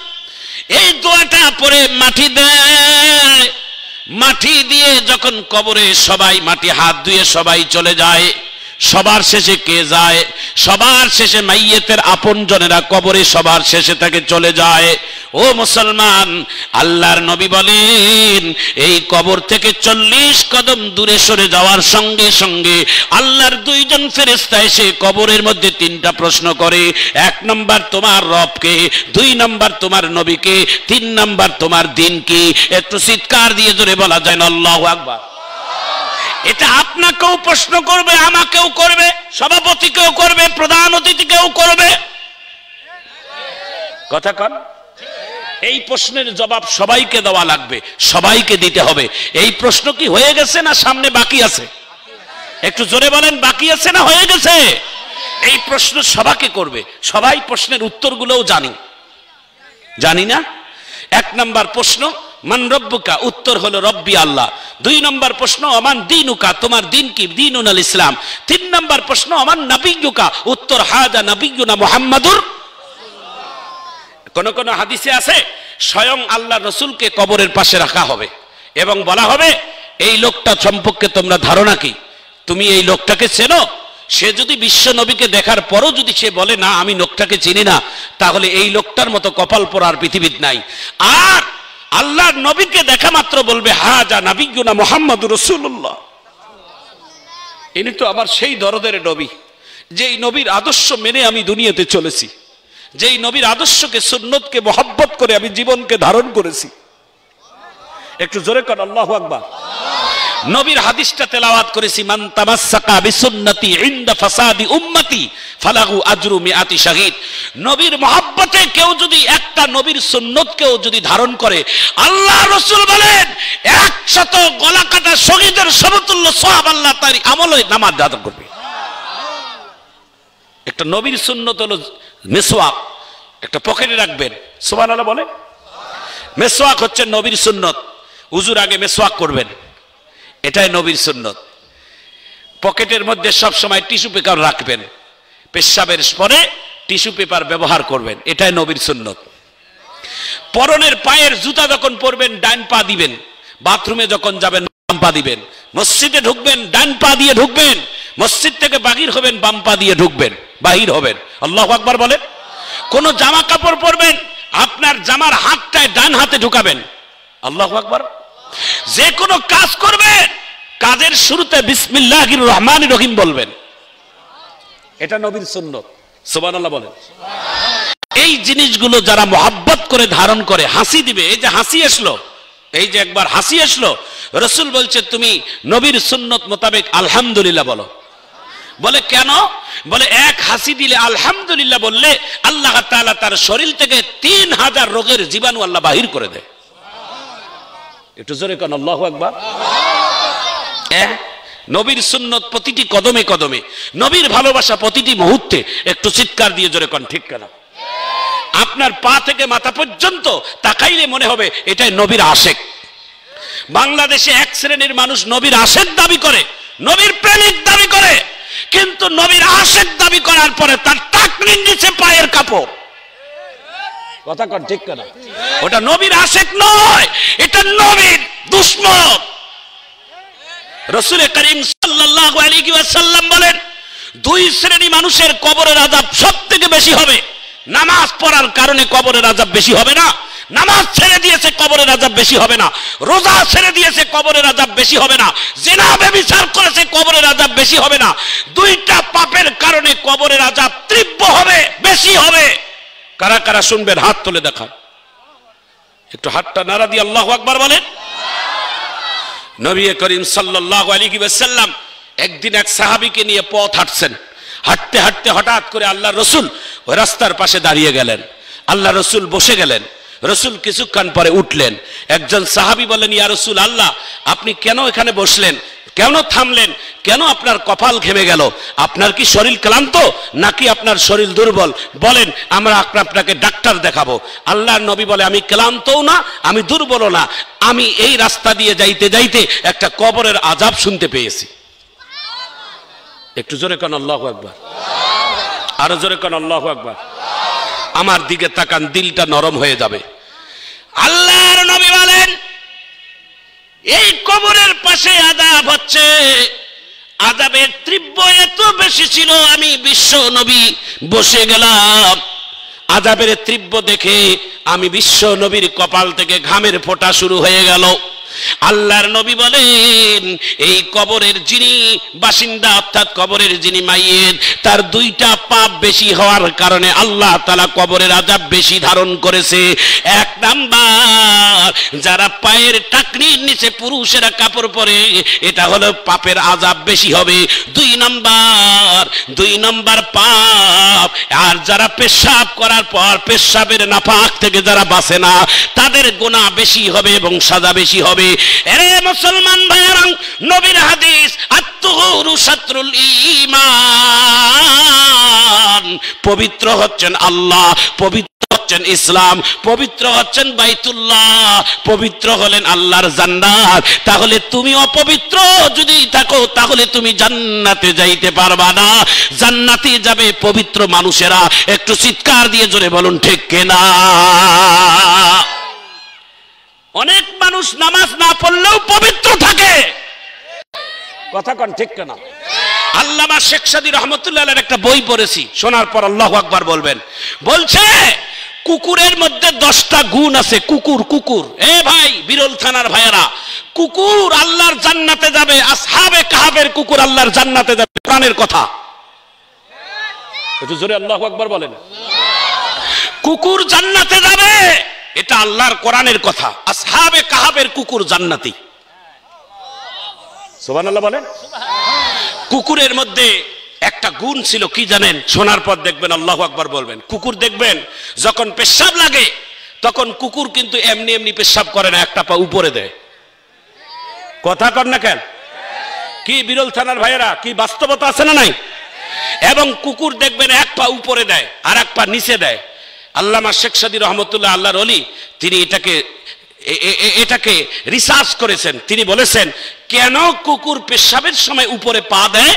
এই দোয়াটা পরে মাটি দেয়। মাটি দিয়ে যখন কবরে সবাই মাটি হাত ধুয়ে সবাই চলে যায়, সবার শেষে কে যায়? সবার শেষে মাইয়েতের আপনজনেরা কবরে সবার শেষে থেকে চলে যায়। ও মুসলমান, আল্লাহর নবী বলেন এই কবর থেকে 40 কদম দূরে সরে যাওয়ার সঙ্গে সঙ্গে আল্লাহর দুইজন ফেরেশতা এসে কবরের মধ্যে 3টা প্রশ্ন করে। 1 নম্বর তোমার রবকে, 2 নম্বর তোমার নবীকে, 3 নম্বর তোমার দিন কি? একটু চিৎকার দিয়ে জোরে বলা যায় না আল্লাহু আকবার? এটা আপনাকেও প্রশ্ন করবে, আমাকেও করবে, সভাপতিকেও করবে, প্রধান অতিথিকেও করবে। কথা কন। এই প্রশ্নের জবাব সবাইকে দেওয়া লাগবে, সবাইকে দিতে হবে। এই প্রশ্ন কি হয়ে গেছে না সামনে বাকি আছে? একটু জোরে বলেন, বাকি আছে না হয়ে গেছে? এই প্রশ্ন সবাইকে করবে। সবাই প্রশ্নের উত্তরগুলোও জানি না। 1 নম্বর প্রশ্ন মান রব্বুকা, উত্তর হলো রব্বি আল্লাহ। 2 নম্বর প্রশ্ন আমান দীনুকা, তোমার দিন কি? দীনুল ইসলাম। 3 নম্বর প্রশ্ন আমান নবিয়্যুকা, উত্তর হাজা নবিয়্যুনা মুহাম্মাদুর। কোন কোন হাদিসে আছে স্বয়ং আল্লাহ রসুলকে কবরের পাশে রাখা হবে এবং বলা হবে এই লোকটা সম্পর্কে তোমরা ধারণা কি? তুমি এই লোকটাকে চেনো? সে যদি বিশ্ব নবীকে দেখার পরও যদি সে বলে না আমি লোকটাকে চিনি না, তাহলে এই লোকটার মতো কপাল পোড়ার পৃথিবীতে নাই। আর আল্লাহর নবীকে দেখা মাত্র বলবে হাজা নবিয়্যুনা মুহাম্মাদুর রাসূলুল্লাহ, ইনি তো আমার সেই দরদের নবী, যেই নবীর আদর্শ মেনে আমি দুনিয়াতে চলেছি, যেই নবীর আদর্শকে সুন্নতকে মহব্বত করে আমি জীবনকে ধারণ করেছি। একটু জোরে কর আল্লাহু আকবার। নবীর হাদিসটা তেলাওয়াত করেছি, মান তামাসসাকা বিসুন্নতি ইনদা ফাসাদি উম্মতি ফালাহু আজরু মিআতি শাহীদ। নবীর মহব্বতে কেউ যদি একটা নবীর সুন্নতকেও যদি ধারণ করে, আল্লাহ রাসূল বলেন 100 গলা কাটা শহীদের সমতুল্য সওয়াব আল্লাহ তার আমলে নামাজ দান করবে। একটা নবীর সুন্নত হলো মেসওয়াক, একটা পকেটে রাখবেন। সুবহানাল্লাহ বলে। মেসওয়াক হচ্ছে নবীর সুন্নত। উজুর আগে মেসওয়াক করবেন, এটাই নবীর সুন্নত। পকেটের মধ্যে সব সময় টিস্যু পেপার রাখবেন, পেশাবের পরে টিস্যু পেপার ব্যবহার করবেন, এটাই নবীর সুন্নত। পরনের পায়ের জুতা যখন পরবেন ডান পা দিবেন, বাথরুমে যখন যাবেন বাম পা দিবেন, মসজিদে ঢুকবেন ডান পা দিয়ে ঢুকবেন, মসজিদ থেকে বাহির হবেন বাম পা দিয়ে ঢুকবেন, বাহির হবেন। আল্লাহু আকবার বলেন। কোন জামা কাপড় পরবেন, আপনার জামার হাতটায় ডান হাতে ঢুকাবেন। আল্লাহু আকবার। যে কোনো কাজ করবেন, কাজের শুরুতে বিসমিল্লাহির রহমানির রহিম বলবেন, এটা নবীর সুন্নত। সুবহানাল্লাহ বলেন। এই জিনিসগুলো যারা মহব্বত করে ধারণ করে, হাসি দিবে, এই যে হাসি আসলো, এই যে একবার হাসি আসলো, রাসূল বলছে তুমি নবীর সুন্নত মোতাবেক আলহামদুলিল্লাহ বলো। বলে কেন? বলে এক হাসি দিলে আলহামদুলিল্লাহ বললে আল্লাহ তাআলা তার শরীর থেকে 3000 রোগের জীবাণু আল্লাহ বাহির করে দেয়। একটু জোরে কোন আল্লাহু আকবার। নবীর সুন্নত প্রতিটি কদমে কদমে, নবীর ভালোবাসা প্রতিটি মুহূর্তে। একটু চিৎকার দিয়ে জোরে কোন ঠিক কেন? আপনার পা থেকে মাথা পর্যন্ত তাকাইলে মনে হবে এটাই নবীর আশেক। বাংলাদেশে এক শ্রেণীর মানুষ নবীর আশেক দাবি করে, নবীর প্রেমিক দাবি করে, কিন্তু নবীর আশেক দাবি করার পরে তার টাকনির নিচে পায়ের কাপড়। কথা কন ঠিক কেন? ওটা নবীর আশেক নয়, এটা নবীর দুশমন। রাসূল করিম সাল্লাল্লাহু আলাইহি ওয়াসাল্লাম বলেন 2 শ্রেণী মানুষের কবরের আযাব সবথেকে বেশি হবে। নামাজ পড়ার কারণে কবরের আযাব বেশি হবে না, নামাজ ছেড়ে দিয়েছে কবরের আযাব বেশি হবে না, রোজা ছেড়ে দিয়েছে কবরের আযাব বেশি হবে না, জিনা ব্যভিচার করেছে কবরের আযাব বেশি হবে না। 2টা পাপের কারণে কবরের আযাব তীব্র হবে, বেশি হবে। কারা কারা শুনবেন হাত তুলে দেখান। একটু হাতটা নাড়া দিয়ে আল্লাহু আকবার বলেন। নবী করিম সাল্লাল্লাহু আলাইহি ওয়াসাল্লাম একদিন এক সাহাবীকে নিয়ে পথ হাঁটছেন। হাঁটতে হাঁটতে হঠাৎ করে আল্লাহ রসুল ওই রাস্তার পাশে দাঁড়িয়ে গেলেন। আল্লাহ রসুল বসে গেলেন। রসুল কিছুক্ষণ পরে উঠলেন। একজন সাহাবী বলেন ইয়া রাসূল আল্লাহ, আপনি কেন এখানে বসলেন, কেন থামলেন? কেন আপনার কপাল ঘেমে গেল? আপনার কি শরীর ক্লান্ত নাকি আপনার শরীর দুর্বল? বলেন, আমরা আপনাকে ডাক্তার দেখাবো। আল্লাহর নবী বলে, আমি ক্লান্তও না, আমি দুর্বলও না, আমি এই রাস্তা দিয়ে যাইতে যাইতে একটা কবরের আযাব শুনতে পেয়েছি। একটু জোরে কোন আল্লাহু আকবার, আরো জোরে কোন আল্লাহু আকবার। আমার দিকে তাকান, দিলটা নরম হয়ে যাবে। আল্লাহর নবী বলেন, এই কবরের পাশে আযাব হচ্ছে, আযাবের তীব্র এত বেশি ছিল, আমি বিশ্ব নবী বসে গেলাম। আযাবের তীব্র দেখে আমি বিশ্ব নবীর কপাল থেকে ঘামের ফোঁটা শুরু হয়ে গেল। আল্লাহর নবী বলেন, এই কবরের যিনি বাসিন্দা অর্থাৎ কবরের যিনি মাইয়েত, তার দুইটা পাপ বেশি হওয়ার কারণে আল্লাহ তাআলা কবরের আযাব বেশি ধারণ করেছে। এক নাম্বার, যারা পায়ের টাকনির নিচে পুরুষেরা কাপড় পরে, এটা হলো পাপের আযাব বেশি হবে। দুই নাম্বার পাপ, আর যারা পেশাব করার পর পেশাবের নাপাক থেকে যারা বাঁচে না, তাদের গুনাহ বেশি হবে এবং সাজা বেশি হবে। এরে মুসলমান ভাইরা, নবীর হাদিস, আত-তুহুরু শাতরুল ঈমান, পবিত্র হচ্ছেন আল্লাহ, পবিত্র হচ্ছেন ইসলাম, পবিত্র হচ্ছেন বাইতুল্লাহ, পবিত্র হলেন আল্লাহর জান্নাত। তাহলে তুমি অপবিত্র যদি থাকো, তাহলে তুমি জান্নাতে যাইতে পারবা না। জান্নাতে যাবে পবিত্র মানুষেরা। একটু চিৎকার দিয়ে জোরে বলুন ঠিক কিনা? অনেক মানুষ নামাজ না পড়লেও পবিত্র থাকে, কথা কোন ঠিক কিনা? আল্লামা শেখ সাদী রহমতুল্লাহ আলাইহির একটা বই পড়েছি, শোনার পর আল্লাহু আকবার বলবেন। বলছে, কুকুরের মধ্যে 10টা গুণ আছে। কুকুর, এ ভাই, বিরল থানার ভাইয়েরা, কুকুর আল্লাহর জান্নাতে যাবে। আসহাবে কাহাবের কুকুর আল্লাহর জান্নাতে যাবে, কোরআনের কথা। একটু জোরে আল্লাহু আকবার বলেন। কুকুর জান্নাতে যাবে, এটা আল্লাহর কোরআনের কথা। আসহাবে কাহাবের কুকুর জান্নাতি। সুবহানাল্লাহ বলেন। কুকুরের মধ্যে একটা গুণ ছিল, কি জানেন? শোনার পর দেখবেন আল্লাহু আকবার বলবেন। কুকুর দেখবেন যখন পেশাব লাগে, তখন কুকুর কিন্তু এমনি এমনি পেশাব করে না, একটা পা উপরে দেয়। কথা কর না কেন? কি বিরল থানার ভাইয়েরা, কি বাস্তবতা আছে না নাই? এবং কুকুর দেখবেন এক পা উপরে দেয় আর এক পা নিচে দেয়। আল্লামা শেখ সাদী রহমতুল্লাহ, আল্লাহর ওলি, তিনি এটাকে রিসার্চ করেছেন। তিনি বলেছেন, কেন কুকুর পেশাবের সময় উপরে পা দেয়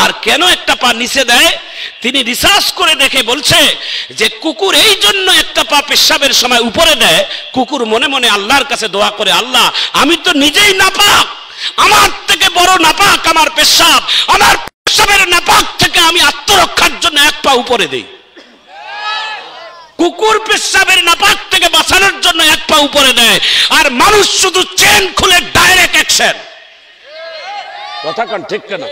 আর কেন একটা পা নিচে দেয়। তিনি রিসার্চ করে দেখে বলছে যে কুকুর এই জন্য একটা পা পেশাবের সময় উপরে দেয়, কুকুর মনে মনে আল্লাহর কাছে দোয়া করে, আল্লাহ, আমি তো নিজেই নাপাক, আমার থেকে বড় নাপাক আমার পেশাব, আমার পেশাবের নাপাক থেকে আমি আত্মরক্ষার জন্য এক পা উপরে দেই। কুকুর পেশাবের নাপাক থেকে বাঁচানোর জন্য এক পা উপরে দেয়, আর মানুষ শুধু চেন খুলে ডাইরেক্ট অ্যাকশন। কথা কোন ঠিক কিনা?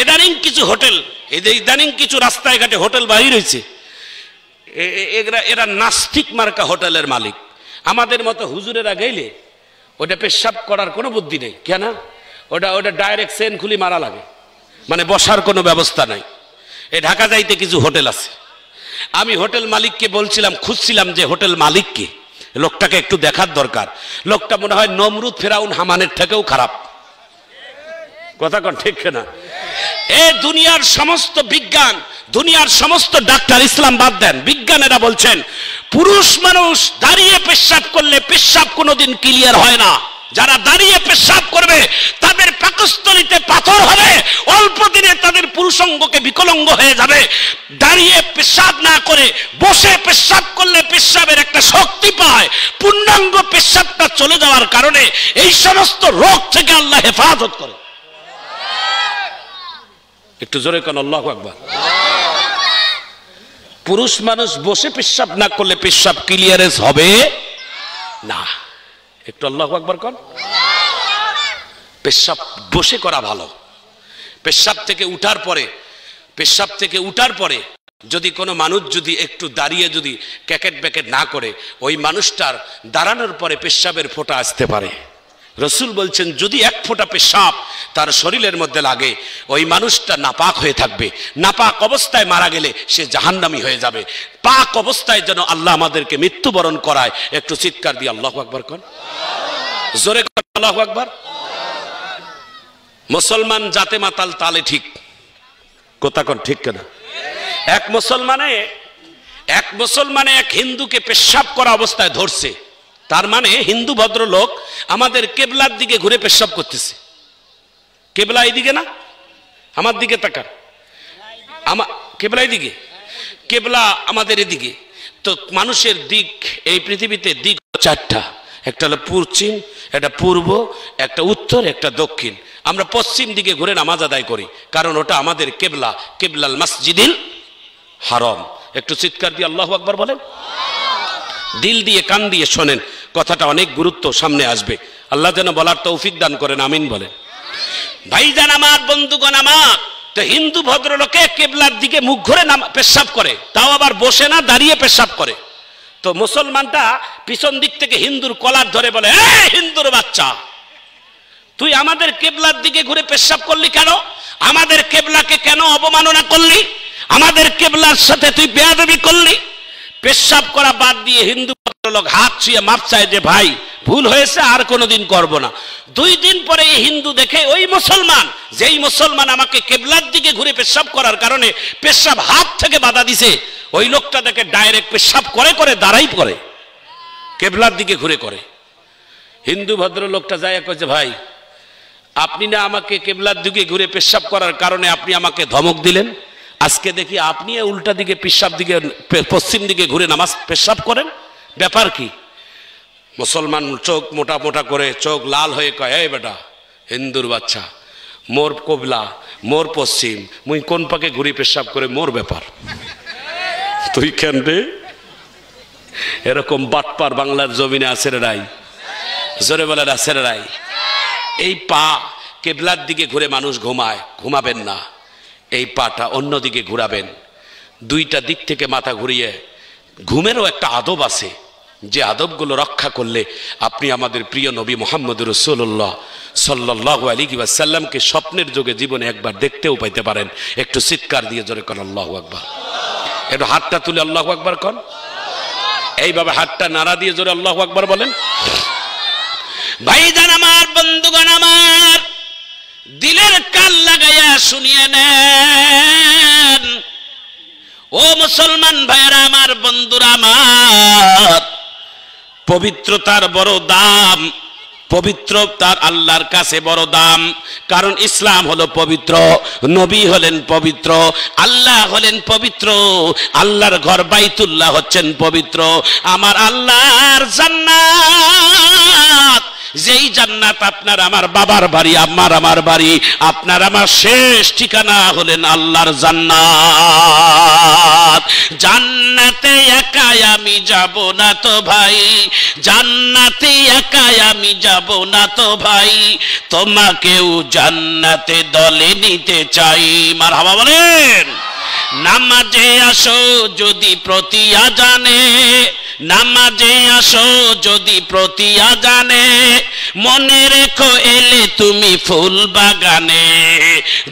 ইদানিং কিছু হোটেল, ইদানিং কিছু রাস্তায় ঘাটে হোটেল বাহির হয়েছে, এরা নাস্তিক মার্কা হোটেলের মালিক। আমাদের মতো হুজুরেরা গেলে ওটা পেশাব করার কোনো বুদ্ধি নেই। কেন? ওটা ডাইরেক্ট চেন খুলি মারা লাগে, মানে বসার কোনো ব্যবস্থা নাই। এই ঢাকা যাইতে কিছু হোটেল আছে। আমি হোটেল মালিককে বলছিলাম, খুঁজছিলাম যে হোটেল মালিককে, লোকটাকে একটু দেখার দরকার। লোকটা মনে হয় নমরুদ, ফেরাউন, হামানের থেকেও খারাপ। কথা কোন ঠিক না? এই দুনিয়ার সমস্ত বিজ্ঞান, দুনিয়ার সমস্ত ডাক্তার, ইসলাম বাদ দেন, বিজ্ঞানেরা বলছেন পুরুষ মানুষ দাঁড়িয়ে পেশাব করলে পেশাব কোনোদিন ক্লিয়ার হয় না। যারা দাঁড়িয়ে পেশাব করবে তাদের পাকস্থলীতে পাথর হবে, অল্প দিনে তাদের পুরুষাঙ্গকে বিকলাঙ্গ হয়ে যাবে। দাঁড়িয়ে পেশাব না করে বসে পেশাব করলে পেশাবের একটা শক্তি পায়, পূর্ণাঙ্গ পেশাবটা চলে যাওয়ার কারণে এই সমস্ত রোগ থেকে আল্লাহ হেফাজত করে। একটু জোরে কোন আল্লাহু আকবার। পুরুষ মানুষ বসে পেশাব না করলে পেশাব ক্লিয়ারেন্স হবে না। একটু আল্লাহু আকবার কোন। পেশাব বসে করা ভালো। পেশাব থেকে উঠার পরে যদি কোনো মানুষ যদি একটু দাঁড়িয়ে যদি ক্যাকেট ব্যাকেট না করে, ওই মানুষটার দাঁড়ানোর পরে পেশাবের ফোঁটা আসতে পারে। রসুল বলছেন, যদি এক ফোঁটা পেশাব তার শরীরের মধ্যে লাগে, ওই মানুষটা নাপাক হয়ে থাকবে। নাপাক অবস্থায় মারা গেলে সে জাহান্নামী হয়ে যাবে। পাক অবস্থায় যেন আল্লাহ আমাদেরকে মৃত্যুবরণ করায়। একটু চিৎকার দিয়ে আল্লাহু আকবার কোন, জোরে আল্লাহু আকবার। মুসলমান জাতে মাতাল তালে ঠিক, কথা কোন ঠিক কেনা? এক মুসলমানে এক হিন্দুকে পেশাব করা অবস্থায় ধরছে, তার মানে হিন্দু ভদ্রলোক আমাদের কেবলার দিকে ঘুরে পেশাব করতেছে। কেবলা এইদিকে না, আমার দিকে তাকান, কেবলা এইদিকে, কেবলা আমাদের এদিকে। তো মানুষের দিক এই পৃথিবীতে দিক চারটা, একটা হলো পশ্চিম, একটা পূর্ব, একটা উত্তর, একটা দক্ষিণ। আমরা পশ্চিম দিকে ঘুরে নামাজ আদায় করি, কারণ ওটা আমাদের কেবলা, কেবলাল মসজিদিল হারাম। একটু চিৎকার দিয়ে আল্লাহু আকবার বলেন, দিল দিয়ে কান দিয়ে শোনেন, কথাটা অনেক গুরুত্ব সামনে আসবে। আল্লাহ যেন বলার তৌফিক দান করেন, আমিন বলেন। ভাইজান আমার, বন্ধুগণ আমার, তো হিন্দু ভদ্রলোকে কেবলার দিকে মুখ ঘুরে পেশাব করে, তাও আবার বসে না, দাঁড়িয়ে পেশাব করে। তো মুসলমানটা পিছন দিক থেকে হিন্দুর কলার ধরে বলে, এই হিন্দুর বাচ্চা, তুই আমাদের কেবলার দিকে ঘুরে পেশাব করলি কেন? আমাদের কেবলাকে কেন অবমাননা করলি? আমাদের কেবলার সাথে তুই বেয়াদবি করলি? পেশাব করা বাদ দিয়ে হিন্দু ভদ্রলোক হাত ছুঁয়ে মাপ চায় যে ভাই ভুল হয়েছে, আর কোনোদিন করব না। 2 দিন পরে এই হিন্দু দেখে ওই মুসলমান, যেই মুসলমান আমাকে কেবলার দিকে ঘুরে পেশাব করার কারণে পেশাব হাত থেকে বাধা দিছে, ওই লোকটা দেখে ডাইরেক্ট পেশাব করে করে দাঁড়াই পড়ে, কেবলার দিকে ঘুরে করে। হিন্দু ভদ্রলোকটা যায় কইছে, ভাই আপনি না আমাকে কেবলার দিকে ঘুরে পেশাব করার কারণে আপনি আমাকে ধমক দিলেন, আজকে দেখি আপনি উল্টা দিকে পেশাব দিকে, পশ্চিম দিকে ঘুরে নামাজ পেশাব করেন, ব্যাপার কি? মুসলমান চোখ মোটা মোটা করে, চোখ লাল হয়ে কয়, এই বেটা হিন্দুর বাচ্চা, মোর কবলা, মোর পশ্চিম, মুই কোন পাকে ঘুরি পেশাব করে মোর ব্যাপার, তুই কেন রে? এরকম বাটপার বাংলার জমিনে আছে রে রাই, জোরে বলে আছে রে রাই। এই পা কেবলার দিকে ঘুরে মানুষ ঘুমায়, ঘুমাবেন না, এই পাটা অন্যদিকে ঘুরাবেন। 2টা দিক থেকে মাথা ঘুরিয়ে, ঘুমেরও একটা আদব আছে, যে আদবগুলো রক্ষা করলে আপনি আমাদের প্রিয় নবী মুহাম্মদ রাসূলুল্লাহ সাল্লাল্লাহু আলাইহি ওয়াসাল্লামকে স্বপ্নের যুগে জীবনে একবার দেখতেও পাইতে পারেন। একটু চিৎকার দিয়ে জোরে কোন আল্লাহু আকবার, একটু হাতটা তুলে আল্লাহু আকবার কোন, এইভাবে হাতটা নাড়া দিয়ে জোরে আল্লাহু আকবার বলেন। ভাইজান আমার, বন্ধুগণ আমার, দিলের কান লাগাইয়া শুনিয়ে নেন ও মুসলমান ভাইরা আমার, বন্ধুরা আমার, পবিত্রতার বড় দাম, পবিত্রতার আল্লাহর কাছে বড় দাম। কারণ ইসলাম হলো পবিত্র, নবী হলেন পবিত্র, আল্লাহ হলেন পবিত্র, আল্লাহর ঘর বাইতুল্লাহ হচ্ছেন পবিত্র। আমার আল্লাহর জান্নাত, যেই জান্নাত আপনার আমার বাবার বাড়ি, আমার বাড়ি, আপনার আমার শেষ ঠিকানা হলেন আল্লাহর জান্নাত। জান্নাতে একাই আমি যাব না তো ভাই, জান্নাতে একাই আমি যাব না তো ভাই, তোমাকেও জান্নাতে দলে নিতে চাই। মারহাবা বলেন। নামাজে আসো যদি প্রতি আজানে, নামাজে আসো যদি প্রতি আজানে, মনে রেখো এলে তুমি ফুল বাগানে।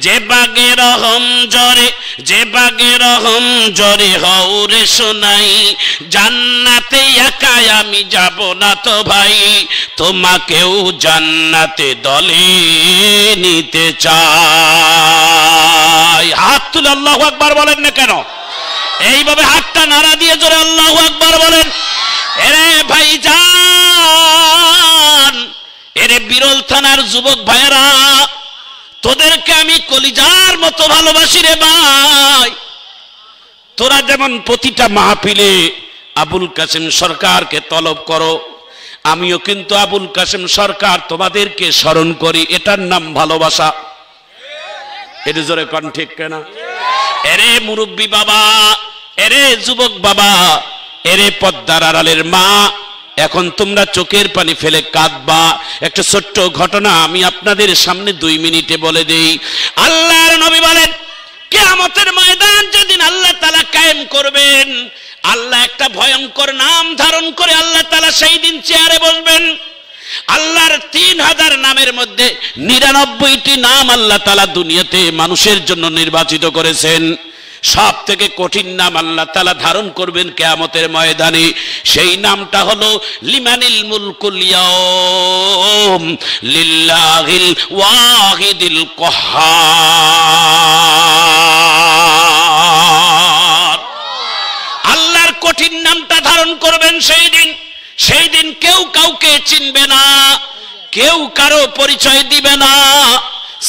যে বাগে রহম জরে, যে বাগে রহম জরে হৌরে শোনাই, জান্নাতে একাই আমি যাব না তো ভাই, তোমাকেও জান্নাতে দলে নিতে চাই। হাত তুলে আল্লাহু আকবার বলেন না কেন? এইভাবে হাতটা নাড়া দিয়ে জোরে আল্লাহু আকবার বলেন। এরে ভাইজান, এরে বিরল থানার যুবক ভাইরা, তোদেরকে আমি কলিজার মতো ভালোবাসি রে ভাই। তোরা যেমন প্রতিটা মাহফিলে আবুল কাসেম সরকারকে তলব করো, আমিও কিন্তু আবুল কাসেম সরকার তোমাদেরকে স্মরণ করি, এটার নাম ভালোবাসা। এটা জোরে কোন ঠিক কেনা? এরে মুরব্বী বাবা, এরে যুবক বাবা, এরে পদ্মার আড়ালের মা, এখন তোমরা চোখের পানি ফেলে কাঁদবা। একটা ছোট্ট ঘটনা আমি আপনাদের সামনে 2 মিনিটে বলে দেই। আল্লাহর নবী বলেন, কিয়ামতের ময়দান যেদিন আল্লাহ তাআলা কায়েম করবেন, আল্লাহ একটা ভয়ঙ্কর নাম ধারণ করে আল্লাহ তাআলা সেই দিন চেয়ারে বসবেন। আল্লাহর 3000 নামের মধ্যে 99টি নাম আল্লাহ তাআলা দুনিয়াতে মানুষের জন্য নির্বাচিত করেছেন। সব থেকে কঠিন নাম আল্লাহ তাআলা ধারণ করবেন কিয়ামতের ময়দানে। সেই নামটা হলো লিমানিল মুলকুল ইয়াউম লিল্লাহিল ওয়াহিদিল কাহ্হার। আল্লাহর কঠিন নামটা ধারণ করবেন সেই দিন। সেই দিন কেউ কাউকে চিনবে না, কেউ কারো পরিচয় দিবে না।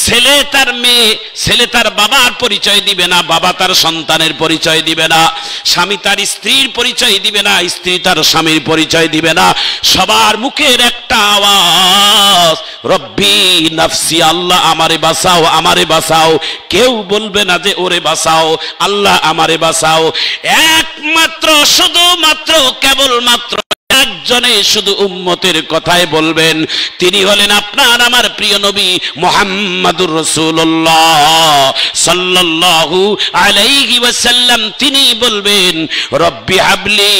ছেলে তার মেয়ে, ছেলে তার বাবার পরিচয় দিবে না, বাবা তার সন্তানের পরিচয় দিবে না, স্বামী তার স্ত্রীর পরিচয় দিবে না, স্ত্রী তার স্বামীর পরিচয় দিবে না। সবার মুখের একটা আওয়াজ, রব্বি নাফসি, আল্লাহ আমারে বাঁচাও, আমারে বাঁচাও। কেউ বলবে না যে ওরে বাঁচাও, আল্লাহ আমারে বাঁচাও। একমাত্র শুধুমাত্র কেবলমাত্র একজনে শুধু উম্মতের কথাই বলবেন, তিনি হলেন আপনার আমার প্রিয় নবী মুহাম্মাদুর রাসূলুল্লাহ সাল্লাল্লাহু আলাইহি ওয়াসাল্লাম। তিনি বলবেন, রব্বি হাবলি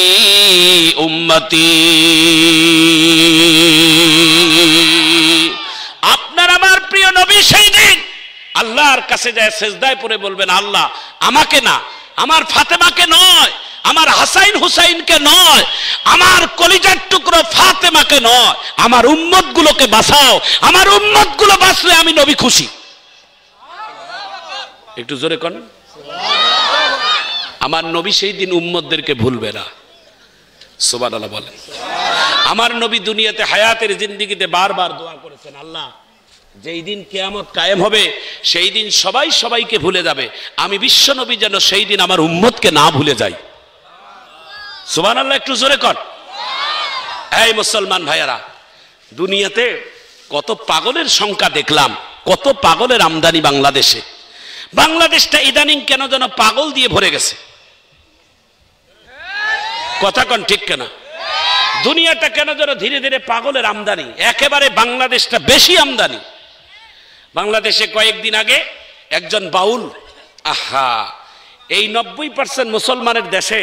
উম্মতি। আপনার আমার প্রিয় নবী সেই দিন আল্লাহর কাছে যায় সিজদায় পড়ে বলবেন, আল্লাহ আমাকে না, আমার ফাতেমাকে নয়, আমার হাসাইন হুসাইনকে নয়, আমার কলিজার টুকরো ফাতেমাকে নয়, আমার উম্মত গুলোকে বাঁচাও। আমার উম্মত গুলো বাঁচলে আমি নবী খুশি। একটু জোরে কোন, আমার নবী সেই দিন উম্মতদেরকে ভুলবে না। সুবহানাল্লাহ বলেন। আমার নবী দুনিয়াতে হায়াতের জিন্দেগিতে বারবার দোয়া করেছেন, আল্লাহ যেই দিন কিয়ামত কায়েম হবে সেই দিন সবাই সবাইকে ভুলে যাবে, আমি বিশ্ব নবী যেন সেই দিন আমার উম্মতকে না ভুলে যাই। সুবহানাল্লাহ একটু জোরে কর। এই মুসলমান ভাইয়ারা, দুনিয়াতে কত পাগলের সংখ্যা দেখলাম, কত পাগলের আমদানি বাংলাদেশে। বাংলাদেশটা ইদানিং কেন যেন পাগল দিয়ে ভরে গেছে। কথা কন ঠিক কেনা? দুনিয়াটা কেন যেন ধীরে ধীরে পাগলের আমদানি, একেবারে বাংলাদেশটা বেশি আমদানি। বাংলাদেশে কয়েকদিন আগে একজন বাউল, আহা, এই 90% মুসলমানের দেশে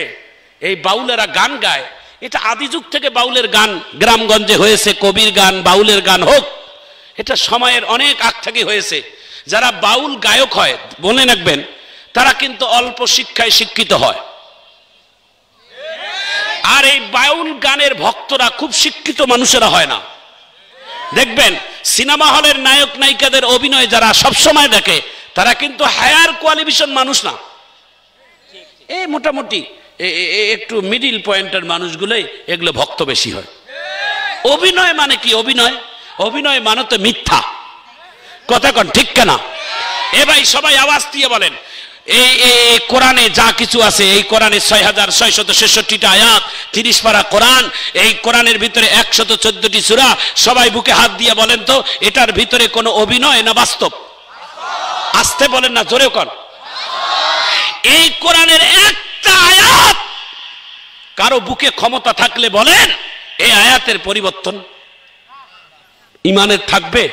এই বাউলেরা গান গায়। এটা আদি যুগ থেকে বাউলের গান গ্রামগঞ্জে হয়েছে, কবির গান, বাউলের গান হোক, এটা সময়ের অনেক আগ থেকে হয়েছে। যারা বাউল গায়ক হয় মনে রাখবেন, তারা কিন্তু অল্প শিক্ষায় শিক্ষিত হয়। আর এই বাউল গানের ভক্তরা খুব শিক্ষিত মানুষেরা হয় না। দেখবেন সিনেমা হলের নায়ক নায়িকাদের অভিনয় যারা সবসময় দেখে, তারা কিন্তু হায়ার কোয়ালিফিকেশন মানুষ না, এই মোটামুটি একটু মিডিল পয়েন্টের মানুষগুলোই এগুলো ভক্ত বেশি হয়। অভিনয় মানে কি? অভিনয়, অভিনয় মানে তো মিথ্যা। কথা কন ঠিক কেনা? এ ভাই সবাই আওয়াজ দিয়ে বলেন, এই কোরআনে যা কিছু আছে, এই কোরআনে 6666টা আয়াত, 30 পারা কোরআন, এই কোরআনের ভিতরে 114টি সূরা। সবাই বুকে হাত দিয়ে বলেন তো, এটার ভিতরে কোনো অভিনয় না বাস্তব? আস্তে বলেন না, জোরে কর। এই কোরআনের একটা আয়াত কারো বুকে ক্ষমতা থাকলে বলেন এই আয়াতের পরিবর্তন ইমানের থাকবে?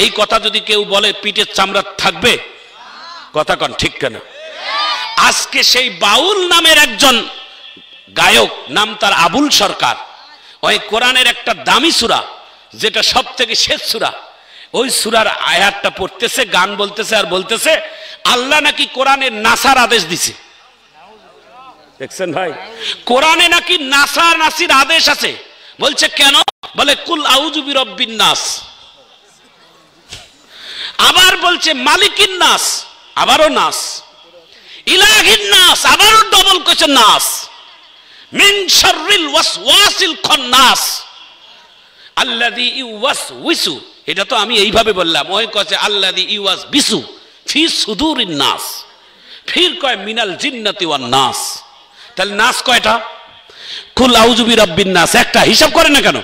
এই কথা যদি কেউ বলে পিঠের চামড়া থাকবে? কথা কন ঠিক কেনা? আজকে সেই বাউল নামের একজন গায়ক, নাম তার আবুল সরকার, ওই কোরআনের একটা দামি সূরা, যেটা সব থেকে শেষ সূরা, ওই সূরার আয়াতটা পড়তেছে, গান বলতেছে আর বলতেছে আল্লাহ নাকি কোরআনে নাসার আদেশ দিছে। দেখছেন ভাই, কোরআনে নাকি নাসা নাসির আদেশ আছে। বলছে কেন? বলে কুল আউযু বিরাব্বিন নাস। আবার বলছে মালিকিন নাস, আবারও নাস, ইলাহিন নাস, আবারও ডবল কোয়েশ্চন নাস, মিন শাররিল ওয়াসওয়াসিল খান্নাস আল্লাযী ইউওয়াসউইসু। এটা তো আমি এইভাবে বললাম, ওই কছে আল্লাযী ইউওয়াসবিসু ফি সুদুরিন নাস, ফির কয় মিনাল জিন্নাতি ওয়ান নাস। তাহলে নাস কয়টা? কুল আউযু বিরাব্বিন নাস একটা, হিসাব করেন না কেন?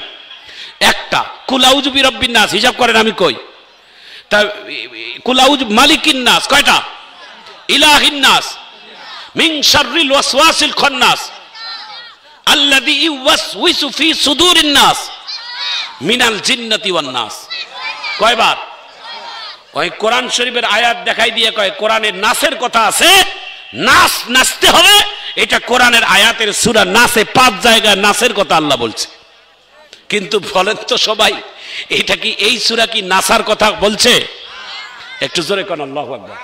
একটা। কুল আউযু বিরাব্বিন নাস হিসাব করেন, আমি কই তা কুল আউযু মালিকিন নাস কয়টা? ইলাহিন নাস, মিন শাররিল ওয়াসওয়াসিল খান্নাস আল্লাযী ইউওয়াসউইসু ফি সুদুরিন নাস মিনাল জিন্নাতি ওয়ান নাস। কয়বার? ওই কোরআন শরীফের আয়াত দেখাই দিয়ে কয় কোরআনের নাসের কথা আছে, নাস নাচতে হবে। এটা কোরআনের আয়াতের সূরা নাসে 5 জায়গায় নাসের কথা আল্লাহ বলছে। কিন্তু বলেন তো সবাই, এটা কি এই সূরা কি নাসার কথা বলছে? একটু জোরে কোন আল্লাহু আকবার।